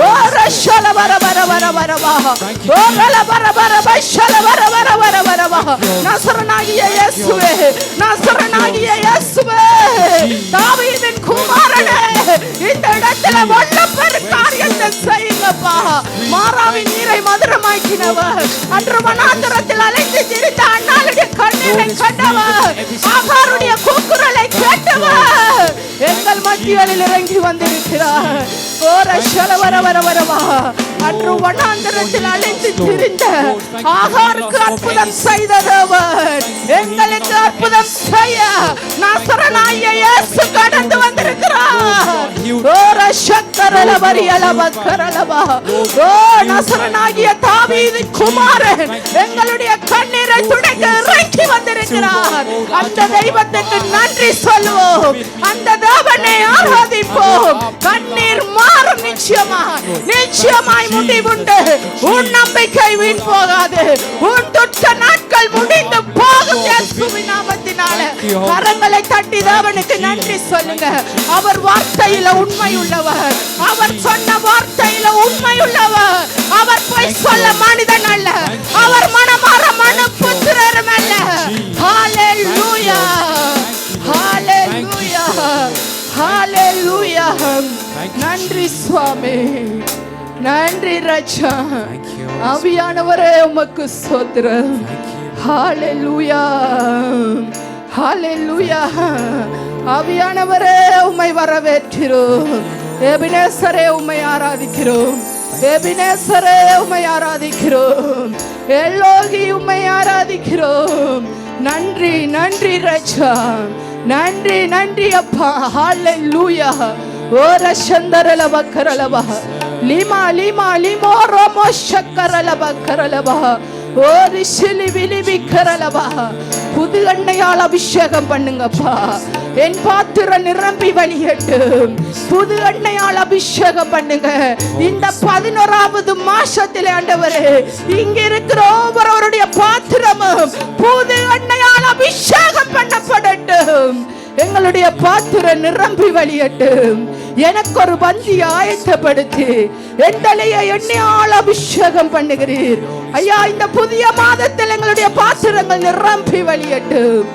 ஓ ரஷல வர வர வர வரவா, ஓ ரல வர வர பஷல வர வர வர வரவா. நசரேயனாகிய இயேசுவே, நசரேயனாகிய இயேசுவே, தாவீதின் குமாரனே, இந்த இடத்துல வல்லப்பெரு காரியத்தை செய்யுங்கப்பா. மாறாவின் நீரை மதுரமாக்கினவர், அன்று வனாந்தரத்தில் அலைந்து திரிந்த அண்ணாளுடைய கண்ணீரை கண்டவர், ஆகாருடைய கூக்குரலை கேட்டவர் எங்கள் மத்தியில் இறங்கி வந்திருக்கிறார். அன்று வனாந்தரத்தில் அலைந்து திரிந்த ஆகாருக்கு அற்புதம் செய்தவர் எங்களுக்கு அற்புதம் செய்ய நாசரனாகிய இயேசு கடந்து வந்திருக்கிறார். நாசரனாகிய தாவீதின் குமாரன் எங்களுடைய கண்ணீரை துடைக்க இறங்கி வந்திருக்கிறார். அந்த தெய்வத்துக்கு நன்றி சொல்வோம், அந்த தேவனை ஆராதிப்போம். கண்ணீர் மாறும், நிச்சயமாய் முடிவுண்டு. உன் நம்பிக்கை வீண் போகாது, உன் துட்ட நாட்கள் முடிந்து போகும். இயேசுவின் நாமத்தினால கரங்களை தட்டி தேவனுக்கு நன்றி சொல்லுங்க. அவர் வார்த்தையில உண்மை உள்ளவர், அவர் சொன்ன வார்த்தையில உண்மை உள்ளவர். அவர் போய் சொல்ல மனிதன் அல்ல, அவர் மனமாற மனு புத்திரரும் அல்ல. ஹalleluya, ஹalleluya, ஹalleluya. நன்றி சுவாமி, நன்றி ராஜா. ஆவியானவரே உமக்கு ஸ்தோத்திரம். ஹalleluya, ஹalleluya. ஆவியானவரே உம்மை வரவேற்கிறோம். எபினேசரே உம்மை ஆராதிக்கிறோம், எபினேசரே உம்மை ஆராதிக்கிறோம், எல்லோகி உம்மை ஆராதிக்கிறோம். நன்றி நன்றி ராஜா, நன்றி நன்றி அப்பா. ஹalleluya. ஓர சந்தரலப கரலப லிமா லிமா லிமோ ரோமோ ஷக்கரலப கரலப ஓரி சிலி விலிபி கரலப. புது எண்ணெயால் அபிஷேகம் பண்ணுங்கப்பா. என் பாத்திரம் நிரம்பி வழியட்டும். புது எண்ணெயால் அபிஷேகம் பண்ணுங்க. இந்த 11வது மாசத்திலே ஆண்டவரே, இங்க இருக்கிற ஒவ்வொருவருடைய பாத்திரமும் புது எண்ணெயால் அபிஷேகம் பண்ணப்படட்டும். எங்களுடைய பாத்திரம் நிரம்பி வழியட்டும். எனக்கு ஒரு பந்தி ஆயத்தப்படுத்தி என் தலையை எண்ணெயால் அபிஷேகம் பண்ணுகிறீர் ஐயா. இந்த புதிய மாதத்தில் எங்களுடைய பாத்திரங்கள் நிரம்பி வழியட்டும்.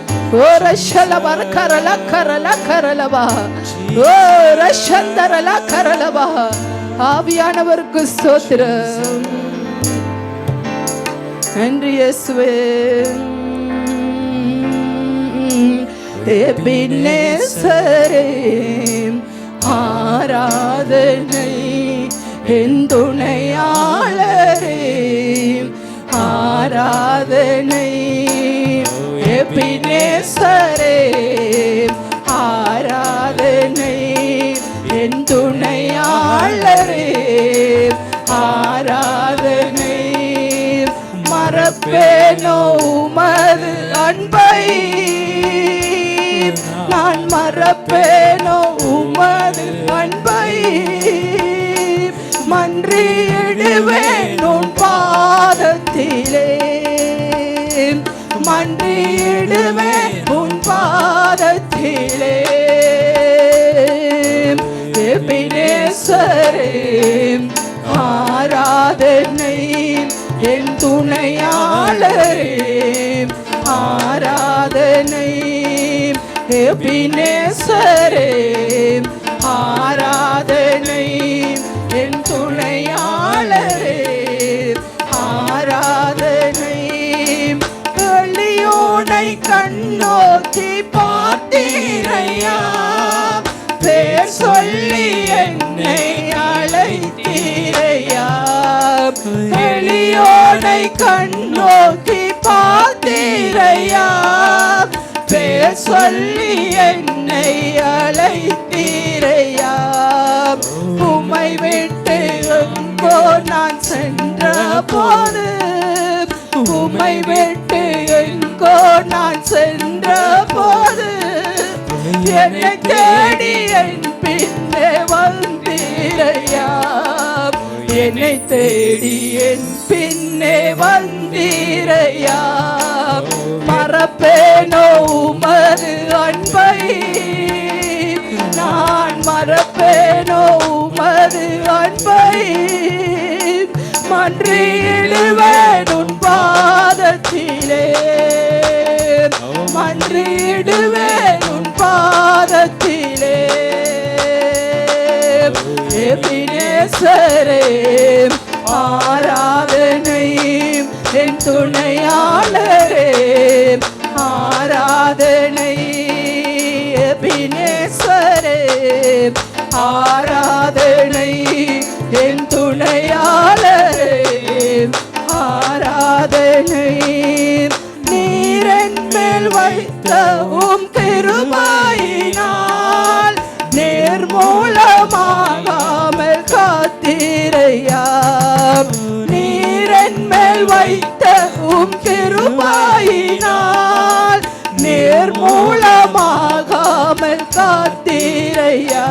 ஓ ரஷலப கரல கரல கரலபா, ஓ ரஷந்தரல கரலபா. ஆவியானவருக்கு ஸ்தோத்திரம். நன்றி இயேசுவே. எபினேசரே ஆராதனை, என் துணையாளரே ஆராதனை. எபினேசரே ஆராதனை, என் துணையாளரே ஆராதனை. மறப்பேனோ உமது அன்பை, நான் மறப்பேனோ உமது அன்பை. மன்றிடுவேன் உன் பாதத்திலே, மன்றிடுவேன் உன் பாதத்திலே. எபினேசரே ஆராதனை, என் துணையாளரே ஆராதனை. எபினேசரே ஆராதனை, என் துணையாளரே ஆராதனை. எளியோனை கண்ணோக்கி பார்த்தீரையா, பேர் சொல்லி என்னை அழைத்தீரையா. எளியோனை கண்ணோக்கி பார்த்தீரையா, பேர் சொல்லி என்னை அழைத்தீரையா. உம்மை விட்டு எங்கோ நான் சென்ற போது, உம்மை விட்டு எங்கோ நான் சென்ற போது, என்னை தேடி என் பின்னே வந்தீரையா. என்னை தேடி என் பின்னே வந்தீரையா. மறப்பேனோ உமது அன்பை, நான் மறப்பேனோ உமது அன்பை. மன்றிடுவேன் உன் பாதத்திலே, மன்றிடுவேன் உன் பாதத்திலே. எபினேசரே துணையாளரே ஆராதனை. எபினேசரே ஆராதனை, என் துணையாளரே ஆராதனை. நீரென் மேல் வைத்த உம் கிருபையினால் நேர்மூலமாகாமல் காத்தீரையா. நீரென் மேல் வைத்த உம் கிருபையினால் நேர்மூலமாகாமல் காத்தீரையா.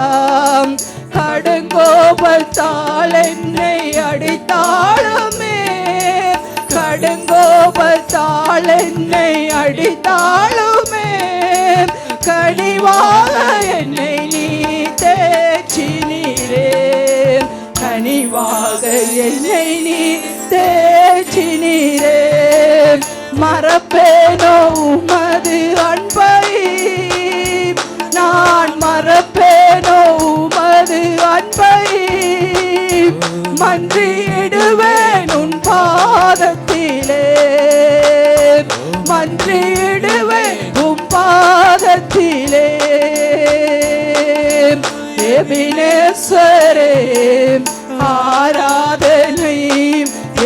கடுங்கோபத்தால் என்னை அடித்தாலுமே, கடுங்கோபத்தால் என்னை அடித்தாலுமே கனிவாக என்னை நீ தேற்றினீரே. கனிவாக என்னை நீ தேற்றினீரே. மறப்பேனோ உமது அன்பை, நான் மறப்பேனோ உமது அன்பை. மன்றிடுவேன் உன் பாதத்திலே, மன்றிடுவேன் உன் பாதத்திலே. எபினேசரே ஆராதனை,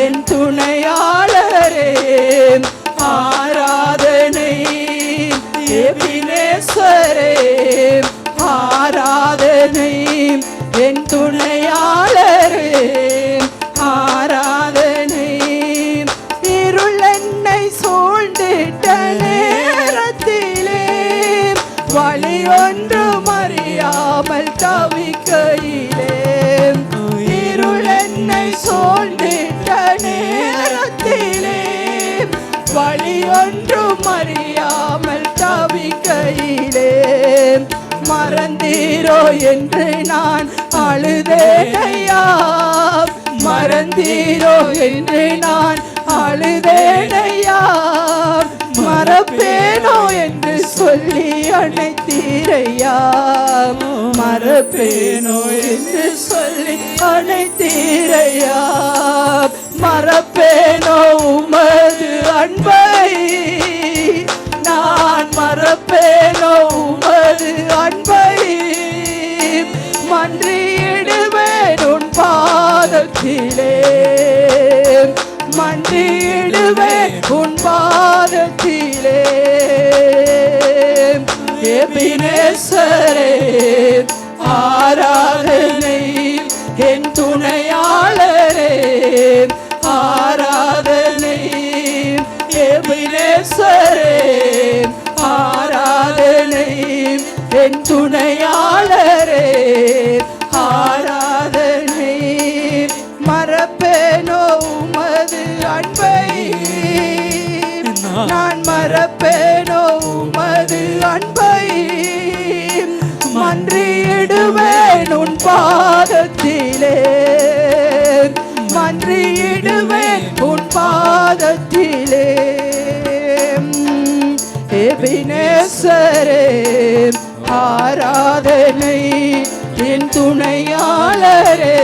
என் துணையாளரே ஆராதனை. எபினேசரே ஆராதனை, என் துணையாளரே ஆராதனை. இருள் என்னை சூழ்ந்திட்ட நேரத்திலே வழி ஒன்றும் அறியாமல் தவிக்கையிலே, இருள் என்னை சூழ்ந்திட்ட நேரத்திலே வழி ஒன்றும் அறியாமல் தவிக்கையிலே மறந்தீரோ என்று நான் அழுதேனையா. மறந்தீரோ என்று நான் அழுதேனையா. மறப்பேனோ என்று சொல்லி அணைத்தீரையா. மறப்பேனோ என்று சொல்லி அணைத்தீரையா. மறப்பேனோ உமது அன்பை, நான் மறப்பேனோ உமது அன்பை. மன்றிடுவேன் உன் பாதத்திலே, மன்றிடுவேன் உன் பாதத்திலே. எபினேசரே ஆராதனை, என் துணையாளரே ஆராதனை. எபினேசரே ஆராதனை, என் துணையாளரே ஆராதனை. மறப்பேனோ உமது அன்பை, நான் மறப்பேனோ உமது அன்பை. மன்றிடுவேன் உன் பாதத்திலே, மன்றிடுவேன் உன் பாதத்திலே. எபினேசரே ஆராதனை, என் துணையாளரே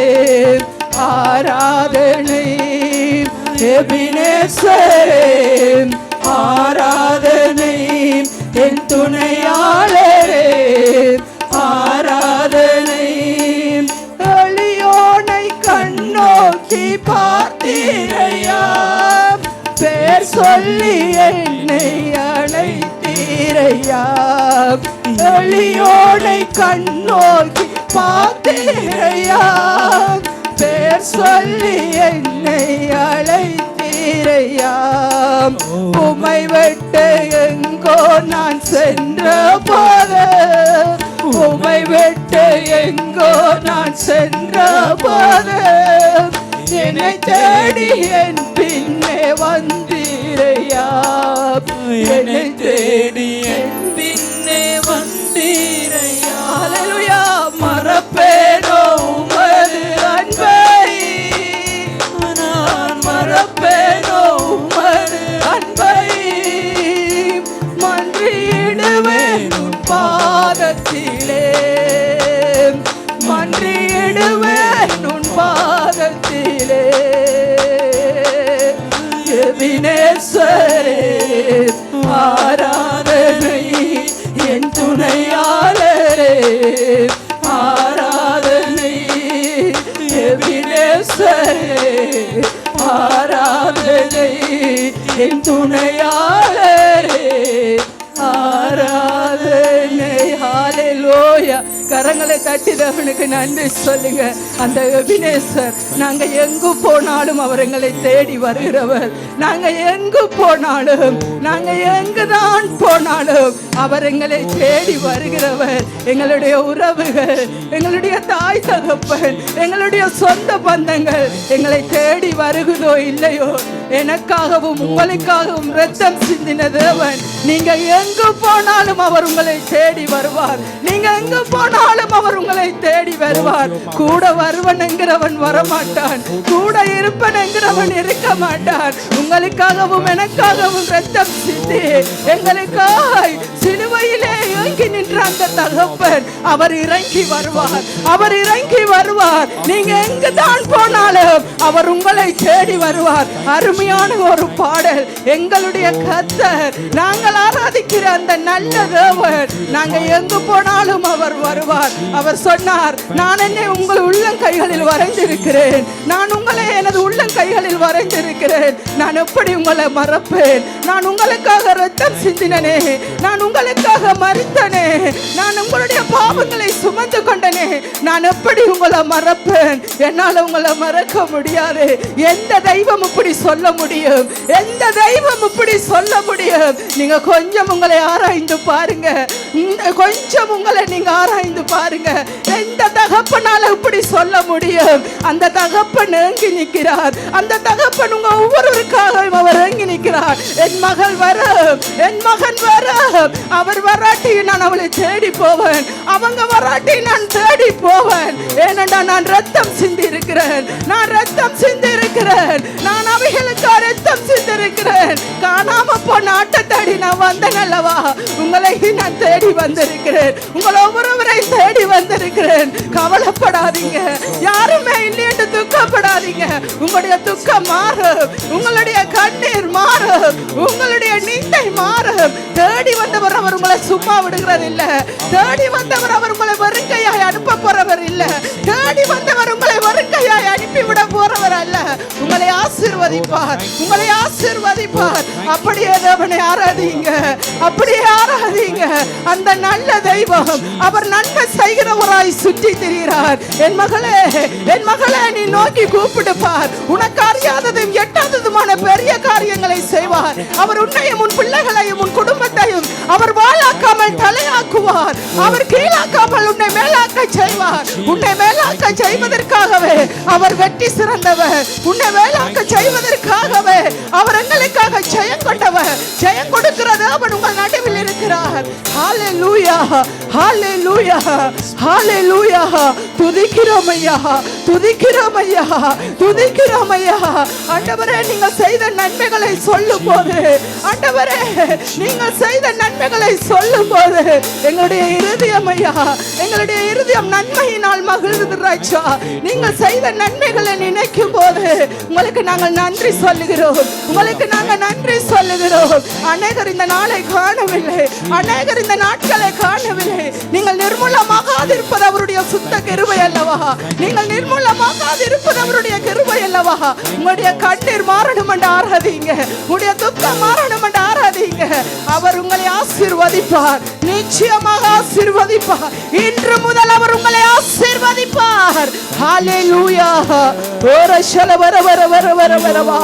ஆராதனை. எபினேசரே ஆராதனை, என் துணையாளரே ஆராதனை. எளியோனை கண்ணோக்கி பார்த்தீரையா, பேர் சொல்லி என்னை அழைத்தீரையா. எளியோனை கண்ணோக்கி பார்த்தீரையா, பேர் சொல்லி என்னை அழைத்தீரையா. உமை விட்டு எங்கோ நான் சென்ற போது, உமை விட்டு எங்கோ நான் சென்ற போது என்னை தேடி என் பின்னே வந்தீரையா. என்னை தேடி என் பின்னே வந்தீரையா. அல்லேலூயா. மறப்பேனோ உமது அன்பை, நான் மறப்பேனோ உமது அன்பை. மன்றிடுவேன் உன் பாதத்திலே, மன்றிடுவேன் உன் பாதத்திலே. எபினேசரே ஆராதனை என் துணையாளரே ஆராதனை எபினேசரே ஆராதனை என் துணையாளரே ஆராதனை. ஹல்லேலூயா. கரங்களை தட்டி தேவனுக்கு நன்றி சொல்லுங்க. அந்த எபினேசர், நாங்க எங்கு போனாலும் அவர் எங்களை தேடி வருகிறவர். நாங்க எங்கு போனாலும், நாங்க எங்குதான் போனாலும் அவர் எங்களை தேடி வருகிறவர். எங்களுடைய உறவுகள், எங்களுடைய தாய் தகப்பன், எங்களுடைய சொந்த பந்தங்கள் எங்களை தேடி வருகிறதோ இல்லையோ, எனக்காகவும் உங்களுக்காகவும் இரத்தம் சிந்தின தேவன், நீங்க எங்கு போனாலும் அவர் உங்களை தேடி வருவார். நீங்க எங்கு போனாலும் அவர் உங்களை தேடி வருவார். கூட வருவன் என்கிறவன் வரமாட்டான், கூட இருப்பன் என்கிறவன் இருக்க மாட்டான். உங்களுக்காகவும் எனக்காகவும் இரத்தம் சிந்தி எங்களுக்காய் சிலுவையிலே இறங்கி நின்ற அந்த தகப்பன் அவர் இறங்கி வருவார். அவர் இறங்கி வருவார். நீங்க எங்குதான் போனாலும் அவர் உங்களை தேடி வருவார். அருமையான ஒரு பாடல். எங்களுடைய கர்த்தர், நாங்கள் ஆராதிக்கிற அந்த நல்ல தேவன், நாங்க எங்கு போனாலும் அவர் வருவார். அவர் சொன்னார், நான் என்னை உங்கள் உள்ளங்கைகளில் வரைந்திருக்கிறேன், நான் உங்களை எனது உள்ளங்கைகளில் வரைந்திருக்கிறேன், நான் எப்படி உங்களை மறப்பேன்? நான் உங்களுக்காக இரத்தம் சிந்தினனே, நான் உங்களுக்காக மரித்தனே, நான் உங்களுடைய பாவங்களை சுமந்து கொண்டனே, நான் எப்படி உங்களை மறப்பேன்? என்னால் உங்களை மறக்க முடியாது. எந்த தெய்வம் இப்படி சொல்ல முடியும்? எந்த தெய்வம் இப்படி சொல்ல முடியும்? நீங்க கொஞ்சம் உங்களை ஆராய்ந்து பாருங்க. கொஞ்சம் உங்களை நீங்க ஆராய்ந்து பாருங்க. எந்த தகப்பனால இப்படி சொல்ல முடியும்? அந்த தகப்பன் ஏங்கி நிற்கிறார். அந்த தகப்பன் உங்க ஒவ்வொருவருக்காகவும் அவர் ஏங்கி நிற்கிறார். என் மகள் வரும், என் மகன் வரும், அவர் வராட்டி நான் அவளை தேடி போவேன், அவங்க வராட்டி நான் தேடி போவேன். ஏனென்றா நான் ரத்தம் சிந்தி இருக்கிறேன், நான் ரத்தம் சிந்தி இருக்கிறேன், நான் அவைகளுக்கு ரத்தம் சிந்தி இருக்கிறேன். காணாம போன ஆட்டை தேடி நான் வந்தேன் அல்லவா? உங்களை நான் தேடி வந்திருக்கிறேன், உங்களை ஒவ்வொருவரை தேடி வந்திருக்கிறேன். கவலைப்படாதீங்க, யாருமே இல்லை என்று துக்கப்படாதீங்க. உங்களுடைய துக்கம் மாறும், உங்களுடைய கண்ணீர் மாறும், உங்களுடைய நிந்தை மாறும். தேடி வந்தவர் அவர் உங்களை சும்மா விடுகிறது இல்ல. தேடி வந்தவர் அவர் உங்களை வருங்கையாய் அனுப்ப போறவர் இல்ல. தேடி வந்தவர் உங்களை வருங்கையாய் அனுப்பிவிட போறவர் அல்ல. உங்களை ஆசீர்வதிப்பார், உங்களை ஆசீர்வதிப்பார். அப்படியே தேவனை ஆராதிங்க, அப்படியே ஆராதிங்க. அந்த நல்ல தெய்வம் அவர் நன்மை செய்கிறவராய் சுற்றி திரிகிறார். என் மகளே, என் மகளே, நீ நோக்கி கூப்பிடுப்பார். உனக்கு அறியாததும் எட்டாததுமான பெரிய காரியங்களை செய்வார். அவர் உன்னையும் உன் பிள்ளைகளையும் உன் குடும்பத்தையும் அவர் வாழாக்காமல் தலையாக்குவார். அவர் கீழாக்காமல் உன்னை மேலாக்க செய்வார். உன்னை மேலாக்க செய்வதற்காகவே அவர் வெற்றி சிறந்தவர். உன்னை மேலாக்க செய்வதற்காகவே அவர் எங்களுக்காக ஜெயம் கொண்டவர். ஜெயம் கொடுக்கிறது அவர் உங்கள் நடுவில் இருக்கிறார். ஹல்லேலூயா, ஹல்லேலூயா, ஹல்லேலூயா. துதிக்கிறோம் ஐயா, துதிக்கிறோம் ஐயா, துதிக்கிறோம் ஐயா. ஆண்டவரே, நீங்கள் செய்த நன்மைகளை சொல்லும் போது, ஆண்டவரே, நீங்கள் செய்த நன்மைகளை சொல்லும் போது எங்களுடைய இருதயம் ஐயா, எங்களுடைய இருதயம் நன்மையினால் மகிழ்ந்து ராஜா. நீங்கள் செய்த நன்மைகளை நினைக்கும் போது உங்களுக்கு நாங்கள் நன்றி சொல்லுகிறோம், உங்களுக்கு நாங்கள் நன்றி சொல்லுகிறோம். அநேகர் இந்த நாளை காணவில்லை, அநேகர் இந்த நாட்களை காணவில்லை. நீங்கள் நிர்மூலமாகாதிருப்பது அவருடைய சுத்த கிருபை அல்லவா? நீங்கள் நிர்மூலமாகாதிருப்பது அவருடைய கிருபை அல்லவா? உங்களுடைய கண்ணீர் மாறணும் என்று ஆராதிங்க, உங்களுடைய துக்கம் மாறணும் என்று ஆராதிங்க. அவர் உங்களை ஆசீர்வதிப்பார், நிச்சயமாக ஆசீர்வதிப்பார். இன்று முதல் அவர் உங்களை ஆசீர்வதிப்பார். ஹல்லேலூயா. ஓரஷல வர வர வர வர வரவா.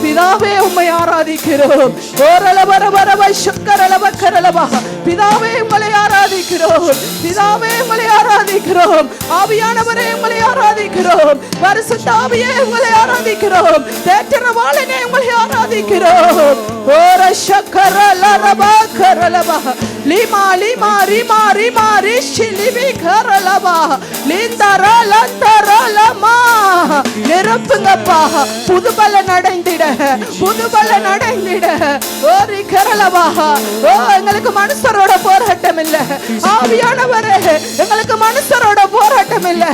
பிதாவே, உம்மை ஆராதிக்கிறோம். ஓரல வர வர சக்கரல வக்கரலவா. பிதாவே, உங்களை ஆராதிக்கிறோம். பிதாவே, உங்களை ஆராதிக்கிறோம். ஆவியானவரே, உங்களை ஆராதிக்கிறோம். பரிசுத்த ஆவியே, உங்களை ஆராதிக்கிறோம். தேற்றரவாளனே, உங்களை ஆராதிக்கிறோம். ஓரஷக்கரல ரபக்கரலவா. லிமா லிமா ரிமா ரிமா ரிஷி லிபி கரலவா. லிந்தர லந்தர கரலமா நிரப்புங்கப்பா. புதுபலன் அடைந்திட, புதுபலன் அடைந்திட. ஓரி கரலவா. ஓ எங்களுக்கு மனுஷரோட போராட்டம் இல்ல ஆவியானவரே, எங்களுக்கு மனுஷரோட போராட்டம் இல்ல.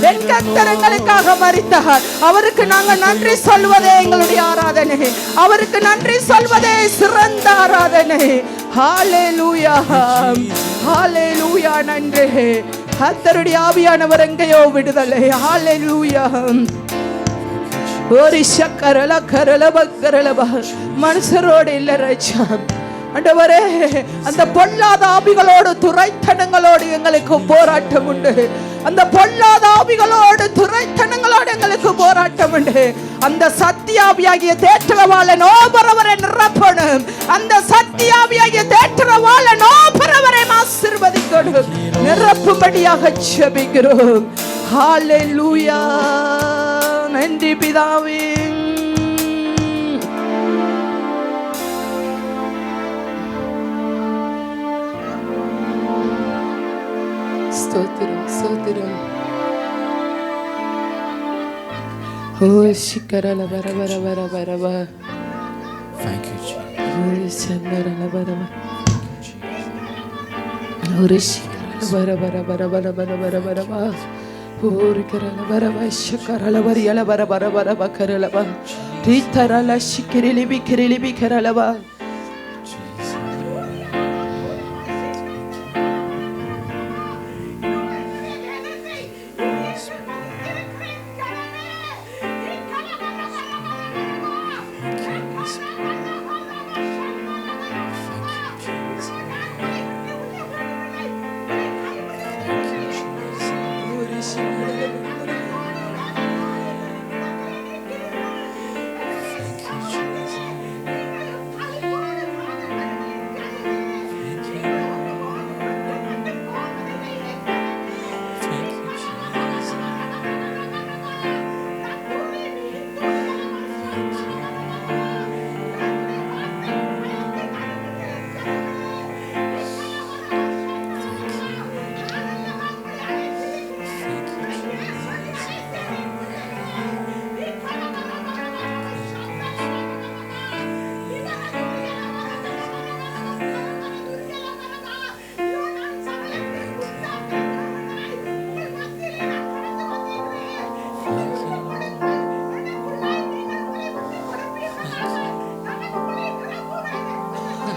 என் கர்த்தர் எங்களுக்காக மரித்தார். அவருக்கு நாங்க நன்றி சொல்வதே எங்களுடைய ஆராதனை. அவருக்கு நன்றி சொல்வதே சிறந்த ஆராதனை. ஹalleluya, ஹalleluya. நன்றி. கர்த்தருடைய ஆவியானவர் எங்கேயோ விடுதலை. ஹalleluya. ஓரி சக்கரல கரல பக்கரலபா. மனுஷரோடு இல்ல ராஜா. ஆண்டவரே, அந்த பொல்லாத ஆவிகளோடு துரைத்தனங்களோடு எங்களுக்கு போராட்டம் உண்டு. அந்த பொல்லாத ஆவிகளோடு துரைத்தனங்களோடு எங்களுக்கு போராட்டம் உண்டு. அந்த சத்தியாவியாகிய தேற்றவாளன் ஓபரவரை நிரப்பணும். அந்த சத்தியாவியாகிய தேற்றவாளன் ஓபரவரை ஆசீர்வதிக்கணும். நிரப்பும்படியாக ஜெபிக்கிறோம். ஹalleluya. நன்றி பிதாவே. ஸ்தோத்திரம், ஸ்தோத்திரம். ஓ சிக்கரல வர வர வர வர வர. Thank you Jesus. ஓ சந்தரல வர வர. ஓ சிக்கரல வர வர வர வர வர வர வர வர. ஓ கரல வர வர சிக்கரல வரியல வர வர வர வர கரல வர. ரீதரல சிக்கிரிலி பிக்கிரிலி பிக்கரல வர.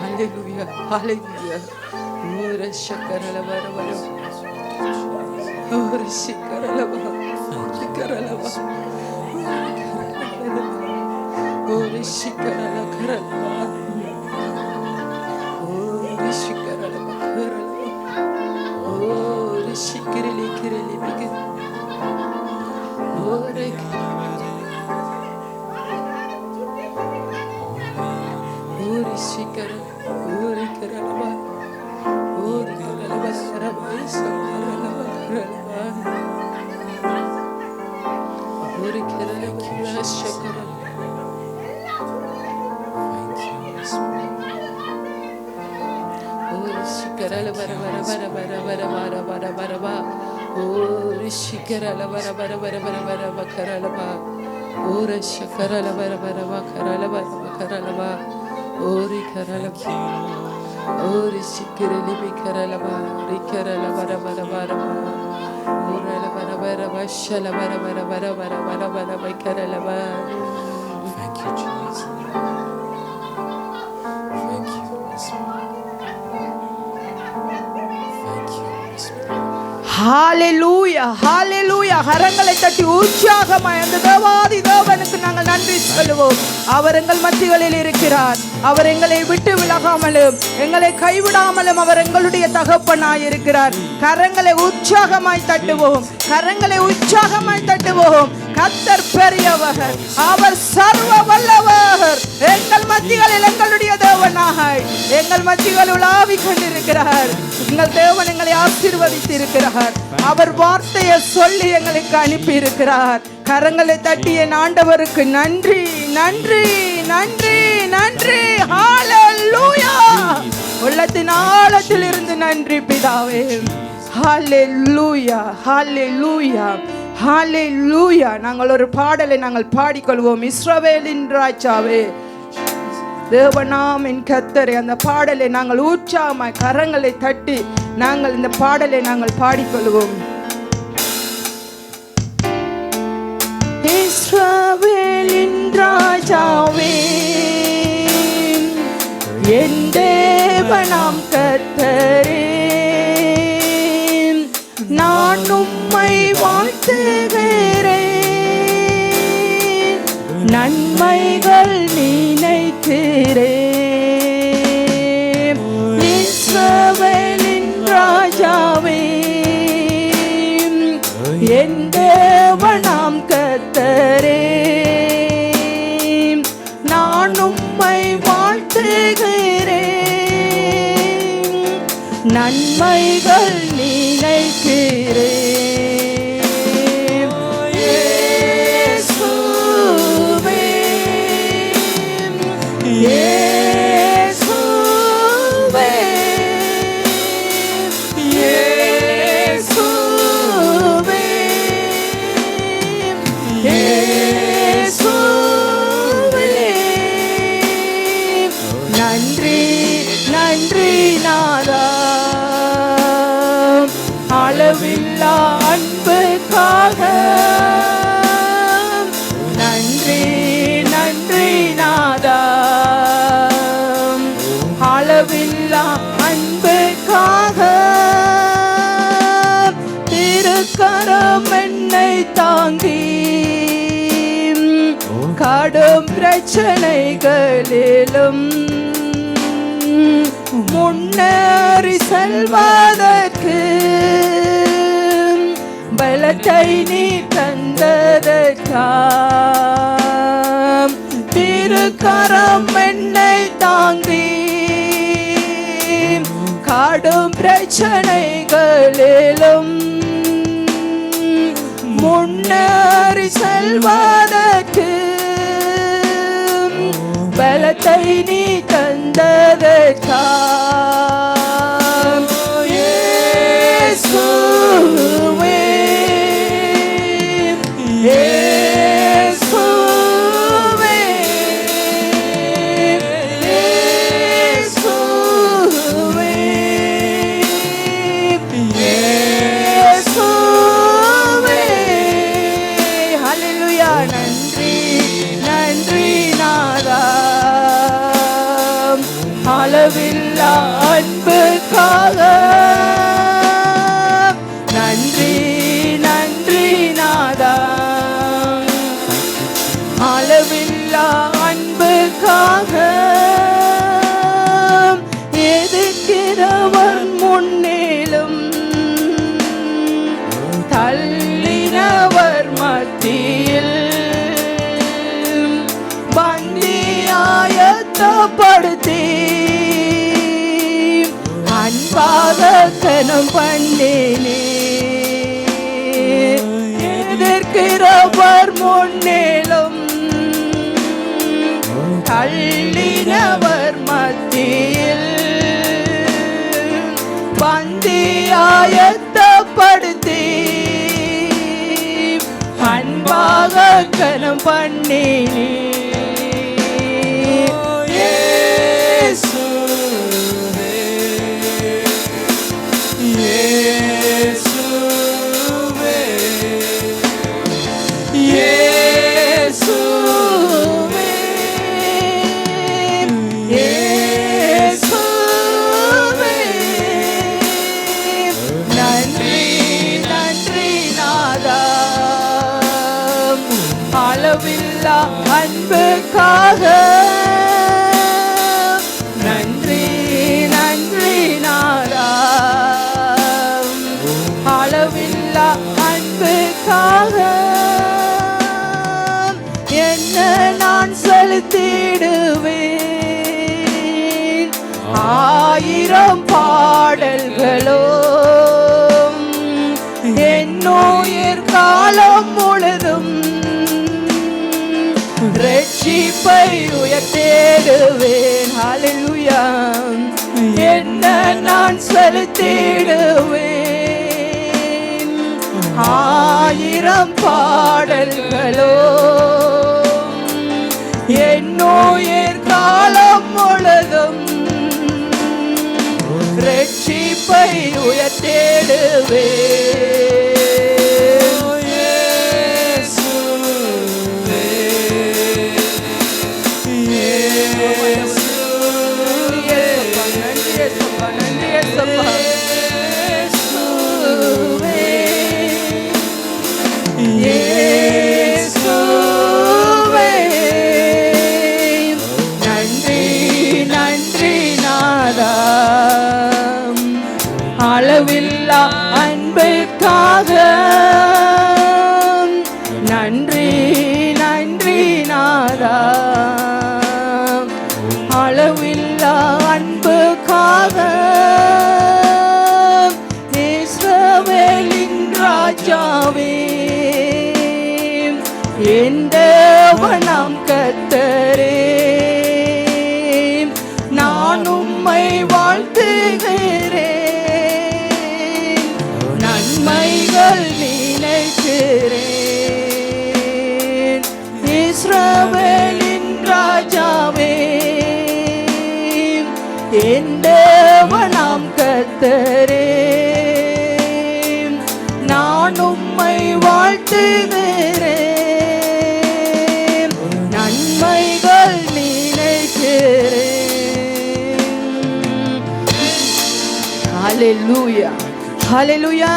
Hallelujah, hallelujah. Ora shakarala bara bara. Ora shikarala bara. Shikarala bara. Ora shikarala karala bara. Ora shikarala bara. Ora shikirili kirili bigin. Ora ora shikarala. Ora karala bara. Ora karala bara. Sakarala bara. Ora karala bara. Shakarala. Shikarala bara bara bara bara bara bara bara bara bara. Oh, shikarala bara bara bara bara bara bakarala ba. Oh, shikarala bara bara bakarala ba bakarala ba. Oh, rikarala ba. Oh, shikirali bikarala ba. Rikarala bara bara bara ba. Oh, rala bara bara ba. Shala bara bara bara bara bara bara bakarala ba. Thank you, Jesus. Thank you, ஹalleluya, ஹalleluya. கரங்களை தட்டி உற்சாகமாய் அந்த தேவாதி தேவனுக்கு நாங்கள் நன்றி சொல்லுவோம். அவர் எங்கள் மத்திகளில் இருக்கிறார். அவர் எங்களை விட்டு விலகாமலும் எங்களை கைவிடாமலும் அவர் எங்களுடைய தகப்பனாய் இருக்கிறார். கரங்களை உற்சாகமாய் தட்டுவோம், கரங்களை உற்சாகமாய் தட்டுவோம். கர்த்தர் பெரியவர், அவர் சர்வ வல்லவர். எங்கள் மத்திகளில் எங்களுடைய தேவனாய் எங்கள் மத்திகளில் உலாவி கொண்டிருக்கிறார். எங்கள் தேவன் எங்களை ஆசீர்வதித்து இருக்கிறார். அவர் வார்த்தையை சொல்லி எங்களுக்கு அனுப்பி இருக்கிறார். கரங்களை தட்டிய ஆண்டவருக்கு நன்றி, நன்றி, நன்றி, நன்றி. ஹalleluya. உள்ளத்தின் ஆழத்தில் இருந்து நன்றி பிதாவே. ஹalleluya, ஹalleluya. ஹல்லேலூயா. நாங்கள் ஒரு பாடலை நாங்கள் பாடிக்கொள்வோம். இஸ்ரவேலின் ராஜாவே தேவனாம் என் கர்த்தரே. அந்த பாடலை நாங்கள் உற்சாகமாய் கரங்களை தட்டி நாங்கள் இந்த பாடலை நாங்கள் பாடிக்கொள்வோம். இஸ்ரவேலின் ராஜாவே என் தேவனாம் கர்த்தரே, நான் உம்மை வாழ்த்துகிறேன், நன்மைகள் நினைக்கிறேன். இஸ்ரவேலின் ராஜாவே என் தேவனாம் கர்த்தரே, நான் உம்மை வாழ்த்துகிறேன், நன்மைகள் நினைக்கிறேன். இயேசுவே இயேசுவே இயேசுவே இயேசுவே. நன்றி நன்றி நாதா, அளவில்லா அன்புக்காக. நன்றி நன்றி நாதா, அளவில்லா அன்புக்காக. திருக்கரம் என்னை தாங்கி கடும் பிரச்சனைகளிலும் முன்னேறி செல்வதற்கு பலத்தை நீ தந்ததற்காம். திருக்கரம் என்னை தாங்கி கடும் பிரச்சனைகளிலும் முன்னேறி செல்வதற்கு பலத்தை நீ தந்ததற்காம். இயேசுவே இயேசுவே இயேசுவே இயேசுவே. ஹல்லேலூயா. நன்றி நன்றி நாதா, அளவில்லா அன்புக்காக. நன்றி நன்றி நாதா, அளவில்லா அன்புக்காக. எதிர்க்கிறவர் முன்னிலும் தள்ளினவர் மத்தியில் பந்தியாயத்தப்படுத்தி அன்பாக கனம் பண்ணினே. எதிர்க்கிறவர் முன்னிலும் தள்ளினவர் மத்தியில் பந்தியாயத்தப்படுத்தி அன்பாக கனம் பண்ணினே. அளவில்லா அன்புக்காக. நன்றி நன்றி நாதா, அளவில்லா அன்புக்காக. என்ன நான் செலுத்திடுவேன் ஆயிரம் பாடல்களோ, என் உயிர் காலம் முழுதும் ரட்சிப்பை உயர்த்திடுவேன். ஹல்லேலூயா. என்ன நான் செலுத்திடுவேன் ஆயிரம் ஆயிரம் பாடல்களோ என்னுயிர் காலம் முழுதும் ரட்சிப்பை உயர்த்திடுவே. அளவில்லா அன்புக்காக நன்றி நன்றி நாதா. அளவில்லா அன்புக்காக இஸ்ரவேலின் ராஜாவே என் தேவனாம் கர்த்தரே நான் உம்மை வாழ்த்துகிறேன். நன்மைகள் நினைக்கிறேன். இஸ்ரவேலின் ராஜாவே என் தேவனாம் கர்த்தரே நான் உம்மை வாழ்த்துகிறேன். நன்மைகள் நினைக்கிறேன். ஹல்லேலூயா ஹல்லேலூயா.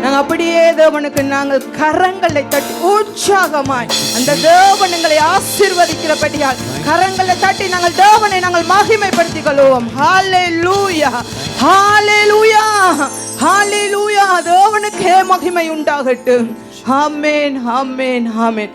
நாங்கள் அப்படியே தேவனுக்கு நாங்கள் கரங்களை தட்டி உற்சாகமாய் அந்த தேவன் எங்களை ஆசீர்வதிக்கிறபடியால் கரங்களை தட்டி நாங்கள் தேவனை நாங்கள் மகிமைப்படுத்திக் கொள்வோம். ஹல்லேலூயா ஹல்லேலூயா ஹல்லேலூயா. தேவனுக்கே மகிமை உண்டாகட்டும். ஆமென் ஆமென் ஆமென்.